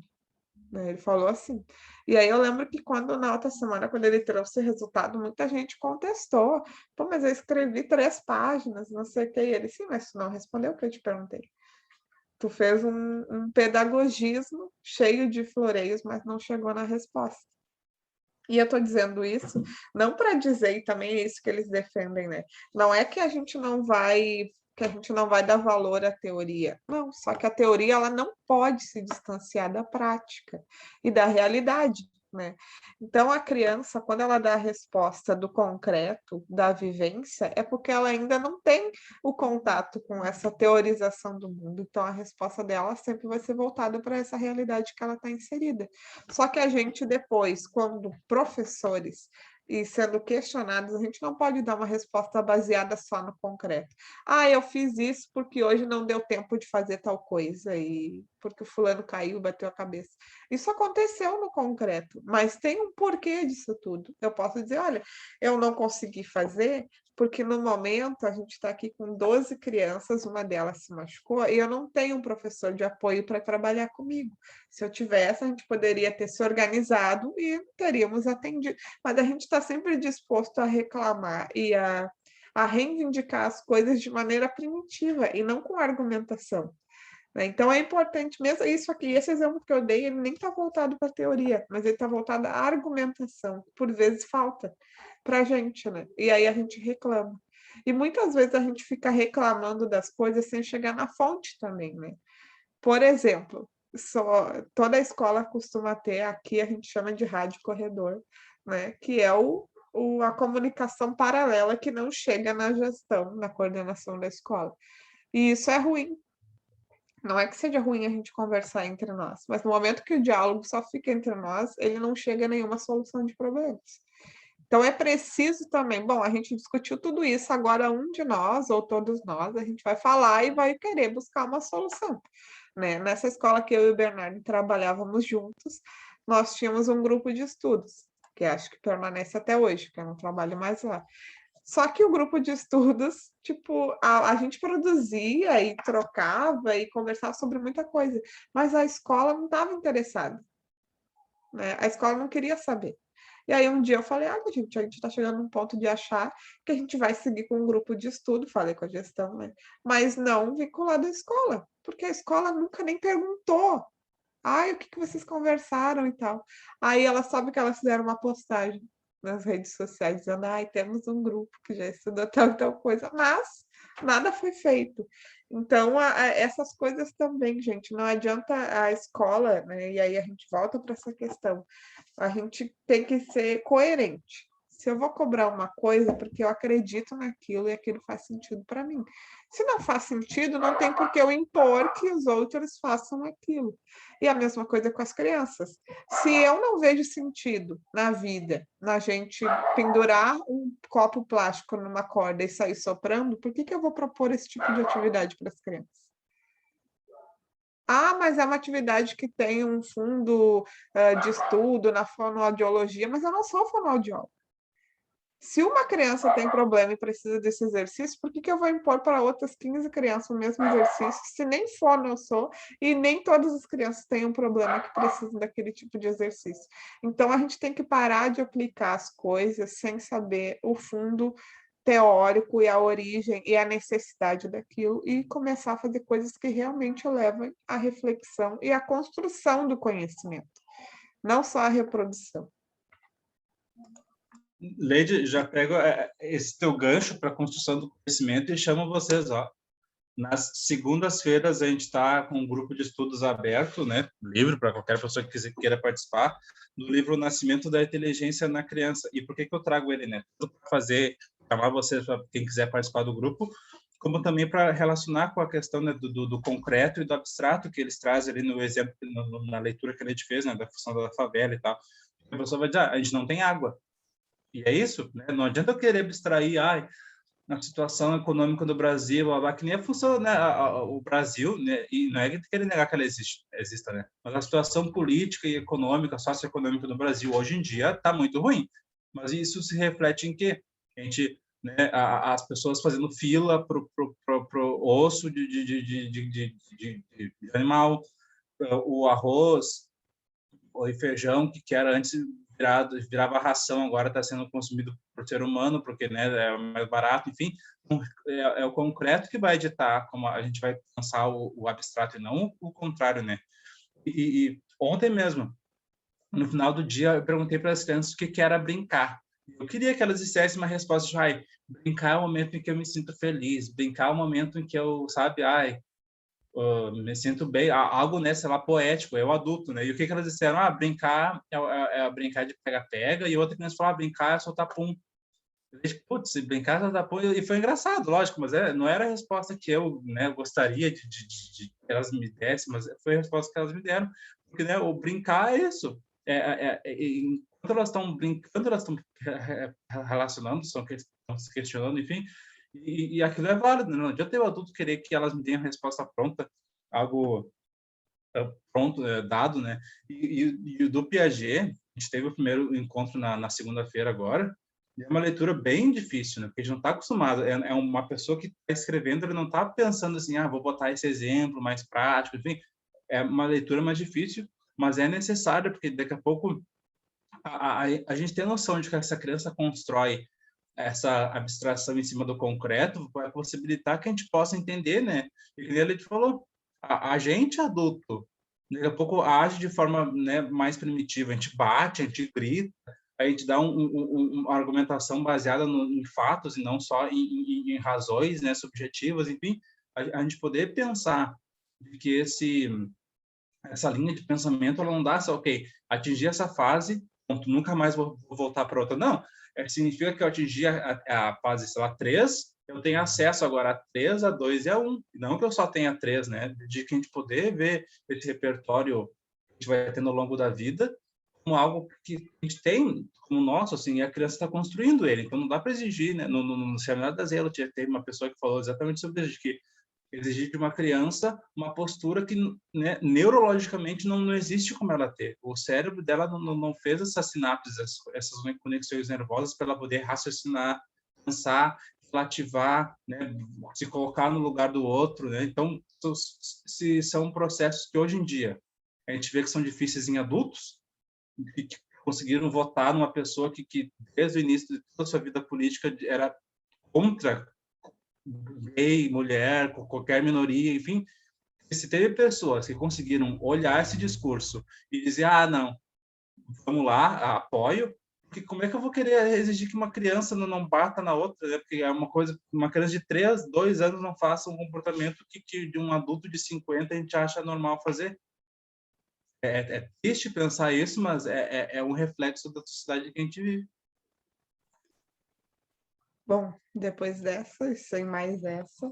né? Ele falou assim. E aí eu lembro que quando na outra semana, quando ele trouxe o resultado, muita gente contestou. Pô, mas eu escrevi 3 páginas, não sei o que. E ele, sim, mas tu não respondeu o que eu te perguntei. Tu fez um pedagogismo cheio de floreios, mas não chegou na resposta. E eu estou dizendo isso não para dizer, e também é isso que eles defendem, né? Não é que a gente não vai dar valor à teoria. Não, só que a teoria ela não pode se distanciar da prática e da realidade, né? Então a criança, quando ela dá a resposta do concreto, da vivência, é porque ela ainda não tem o contato com essa teorização do mundo. Então a resposta dela sempre vai ser voltada para essa realidade que ela está inserida. Só que a gente depois, quando professores e sendo questionados, a gente não pode dar uma resposta baseada só no concreto. Eu fiz isso porque hoje não deu tempo de fazer tal coisa e porque o fulano caiu, bateu a cabeça. Isso aconteceu no concreto, mas tem um porquê disso tudo. Eu posso dizer, olha, eu não consegui fazer porque no momento a gente está aqui com 12 crianças, uma delas se machucou, e eu não tenho um professor de apoio para trabalhar comigo. Se eu tivesse, a gente poderia ter se organizado e teríamos atendido. Mas a gente está sempre disposto a reclamar e a reivindicar as coisas de maneira primitiva e não com argumentação, né? Então é importante mesmo isso aqui, esse exemplo que eu dei, ele nem está voltado para a teoria, mas ele está voltado à argumentação, que por vezes falta para a gente, né? E aí a gente reclama. E muitas vezes a gente fica reclamando das coisas sem chegar na fonte também, né? Por exemplo, toda a escola costuma ter, aqui a gente chama de rádio corredor, né? Que é a comunicação paralela que não chega na gestão, na coordenação da escola. E isso é ruim. Não é que seja ruim a gente conversar entre nós, mas no momento que o diálogo só fica entre nós, ele não chega a nenhuma solução de problemas. Então é preciso também, bom, a gente discutiu tudo isso, agora um de nós, ou todos nós, a gente vai falar e vai querer buscar uma solução, né? Nessa escola que eu e o Bernardo trabalhávamos juntos, nós tínhamos um grupo de estudos, que acho que permanece até hoje, porque eu não trabalho mais lá. Só que o grupo de estudos, tipo, a gente produzia e trocava e conversava sobre muita coisa, mas a escola não estava interessada, né? A escola não queria saber. E aí um dia eu falei, gente, a gente está chegando num ponto de achar que a gente vai seguir com um grupo de estudo, falei com a gestão, né? Mas não vinculado à escola, porque a escola nunca nem perguntou. O que vocês conversaram e tal. Aí ela sabe que elas fizeram uma postagem nas redes sociais dizendo, temos um grupo que já estudou tal e tal coisa, mas nada foi feito. Então, essas coisas também, gente, não adianta a escola, né? E aí a gente volta para essa questão. A gente tem que ser coerente. Se eu vou cobrar uma coisa, porque eu acredito naquilo e aquilo faz sentido para mim. Se não faz sentido, não tem por que eu impor que os outros façam aquilo. E a mesma coisa com as crianças. Se eu não vejo sentido na vida, na gente pendurar um copo plástico numa corda e sair soprando, por que eu vou propor esse tipo de atividade para as crianças? Mas é uma atividade que tem um fundo de estudo na fonoaudiologia, mas eu não sou fonoaudióloga. Se uma criança tem problema e precisa desse exercício, por que eu vou impor para outras 15 crianças o mesmo exercício, se nem fono eu sou e nem todas as crianças têm um problema que precisam daquele tipo de exercício? Então, a gente tem que parar de aplicar as coisas sem saber o fundo teórico e a origem e a necessidade daquilo e começar a fazer coisas que realmente levem à reflexão e à construção do conhecimento, não só a reprodução. Leide, já pego esse teu gancho para a construção do conhecimento e chamo vocês, nas segundas-feiras a gente está com um grupo de estudos aberto, né, livre para qualquer pessoa que queira participar, do livro O Nascimento da Inteligência na Criança. E por que eu trago ele, né? Para chamar vocês, para quem quiser participar do grupo, como também para relacionar com a questão, né, do concreto e do abstrato que eles trazem ali no exemplo, na leitura que a gente fez, né, da função da favela e tal. A pessoa vai dizer, a gente não tem água. E é isso, né? Não adianta eu querer abstrair, na situação econômica do Brasil, que nem a função, né, o Brasil, né, e não é querer negar que ela exista, né, mas a situação política e econômica, socioeconômica do Brasil hoje em dia está muito ruim. Mas isso se reflete em quê? A gente, né, as pessoas fazendo fila pro osso de animal, o arroz, o feijão, que era antes virava ração, agora está sendo consumido por ser humano, porque, né, é mais barato, enfim. É o concreto que vai ditar como a gente vai pensar o abstrato e não o contrário, né? E ontem mesmo, no final do dia, eu perguntei para as crianças o que era brincar. Eu queria que elas dissessem uma resposta de, brincar é o momento em que eu me sinto feliz, brincar é o momento em que eu, sabe, me sinto bem, algo, né, sei lá, poético, é o adulto, né? E o que elas disseram? Brincar é brincar de pega-pega, e outra criança falou, brincar é soltar pum. Eu disse, putz, brincar é soltar pum, e foi engraçado, lógico, mas não era a resposta que eu, né, gostaria de que elas me dessem, mas foi a resposta que elas me deram, porque, né, o brincar é isso. Enquanto elas estão brincando, elas estão relacionando, estão se questionando, enfim, e aquilo é válido. Não adianta o adulto querer que elas me deem a resposta pronta, algo pronto, dado, né? E o do Piaget, a gente teve o primeiro encontro na segunda-feira agora, e é uma leitura bem difícil, né? Porque a gente não está acostumado. É uma pessoa que está escrevendo, ele não está pensando assim, vou botar esse exemplo mais prático, enfim. É uma leitura mais difícil, mas é necessária, porque daqui a pouco a gente tem noção de que essa criança constrói essa abstração em cima do concreto, vai possibilitar que a gente possa entender, né? E que ele falou, a gente adulto, daqui a pouco age de forma, né, mais primitiva, a gente bate, a gente grita, a gente dá uma argumentação baseada em fatos e não só em razões, né, subjetivas, enfim, a gente poder pensar que essa linha de pensamento ela não dá só, ok, atingir essa fase, ponto, nunca mais vou voltar para outra. Não, significa que eu atingi a fase, sei lá, 3, eu tenho acesso agora a 3, a 2 e a 1. Não que eu só tenha 3, né? De que a gente poder ver esse repertório que a gente vai ter no longo da vida como algo que a gente tem como nosso, assim, e a criança está construindo ele. Então, não dá para exigir, né? No seminário da Zela, teve uma pessoa que falou exatamente sobre isso, de que exigir de uma criança uma postura que, né, neurologicamente não existe como ela ter. O cérebro dela não fez essas sinapses, essas conexões nervosas para ela poder raciocinar, pensar, relativar, né, se colocar no lugar do outro, né? Então, se são processos que hoje em dia a gente vê que são difíceis em adultos, que conseguiram votar numa pessoa que desde o início de toda a sua vida política era contra gay, mulher, qualquer minoria, enfim, se teve pessoas que conseguiram olhar esse discurso e dizer, não, vamos lá, apoio, porque como é que eu vou querer exigir que uma criança não bata na outra, né? Porque é uma coisa, uma criança de 3, 2 anos não faça um comportamento que de um adulto de 50 a gente acha normal fazer. É triste pensar isso, mas é um reflexo da sociedade que a gente vive. Bom, depois dessa, e sem mais essa,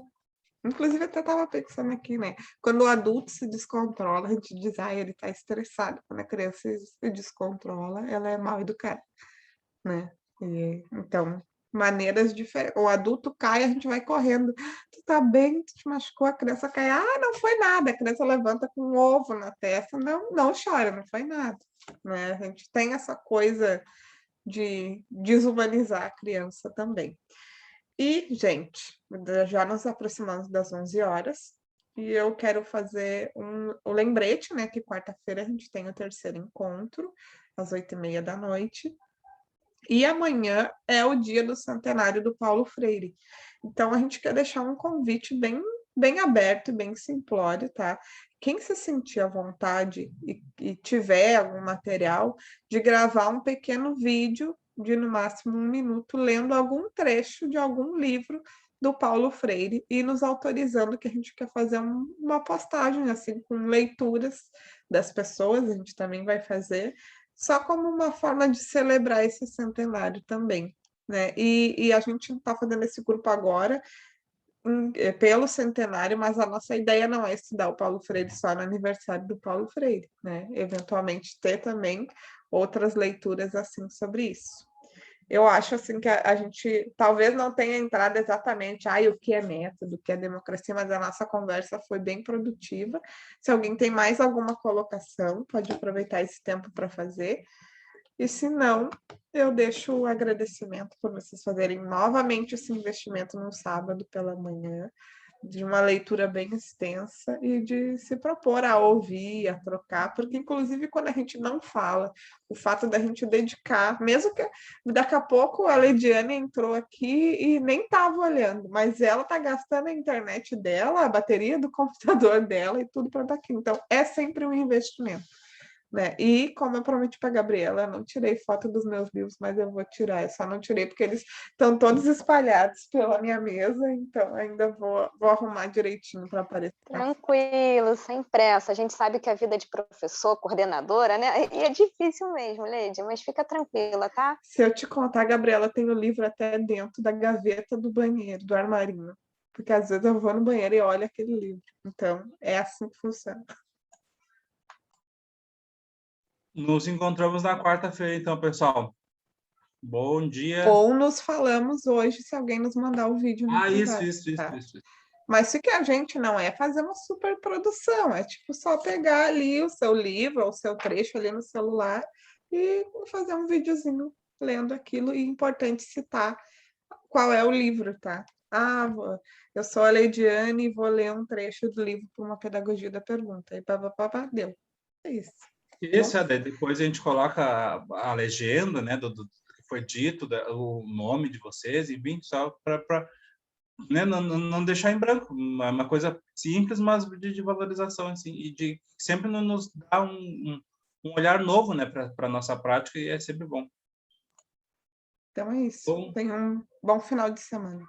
inclusive até estava pensando aqui, né? Quando o adulto se descontrola, a gente diz, ele tá estressado. Quando a criança se descontrola, ela é mal educada, né? Então, maneiras diferentes. O adulto cai, a gente vai correndo. Tu tá bem? Tu te machucou? A criança cai. Não foi nada. A criança levanta com um ovo na testa. Não chora, não foi nada. Né? A gente tem essa coisa de desumanizar a criança também. E, gente, já nos aproximamos das 11 horas e eu quero fazer um lembrete, né, que quarta-feira a gente tem o terceiro encontro, às 8h30 da noite, e amanhã é o dia do centenário do Paulo Freire. Então, a gente quer deixar um convite bem aberto e bem simplório, tá? Quem se sentir à vontade e tiver algum material, de gravar um pequeno vídeo de no máximo 1 minuto, lendo algum trecho de algum livro do Paulo Freire e nos autorizando que a gente quer fazer uma postagem assim com leituras das pessoas, a gente também vai fazer, só como uma forma de celebrar esse centenário também, né? E a gente está fazendo esse grupo agora pelo centenário, mas a nossa ideia não é estudar o Paulo Freire só no aniversário do Paulo Freire, né? Eventualmente ter também outras leituras assim sobre isso. Eu acho assim que a gente talvez não tenha entrado exatamente o que é método, o que é democracia, mas a nossa conversa foi bem produtiva. Se alguém tem mais alguma colocação, pode aproveitar esse tempo para fazer. E se não, eu deixo o agradecimento por vocês fazerem novamente esse investimento no sábado pela manhã, de uma leitura bem extensa e de se propor a ouvir, a trocar, porque inclusive quando a gente não fala, o fato da gente dedicar, mesmo que daqui a pouco a Leidiane entrou aqui e nem estava olhando, mas ela está gastando a internet dela, a bateria do computador dela e tudo para estar aqui. Então é sempre um investimento. Né? E como eu prometi para a Gabriela, eu não tirei foto dos meus livros, mas eu vou tirar. Eu só não tirei porque eles estão todos espalhados pela minha mesa, então ainda vou arrumar direitinho para aparecer. Tranquilo, sem pressa. A gente sabe que a vida de professor, coordenadora, né? E é difícil mesmo, Leide, mas fica tranquila, tá? Se eu te contar, Gabriela, tem o livro até dentro da gaveta do banheiro, do armarinho. Porque às vezes eu vou no banheiro e olho aquele livro. Então, é assim que funciona. Nos encontramos na quarta-feira, então, pessoal. Bom dia. Ou nos falamos hoje, se alguém nos mandar o vídeo no privado, Isso. Mas se que a gente não é fazer uma super produção, é tipo só pegar ali o seu livro ou o seu trecho ali no celular e fazer um videozinho lendo aquilo. E é importante citar qual é o livro, tá? Eu sou a Leidiane e vou ler um trecho do livro para uma pedagogia da pergunta. E papapá, deu. É isso. Isso, depois a gente coloca a legenda, né, do que foi dito, o nome de vocês, e bem só para né, não deixar em branco, uma coisa simples, mas de valorização, assim, e de sempre nos dar um olhar novo, né, para a nossa prática, e é sempre bom. Então é isso. Tenha um bom final de semana.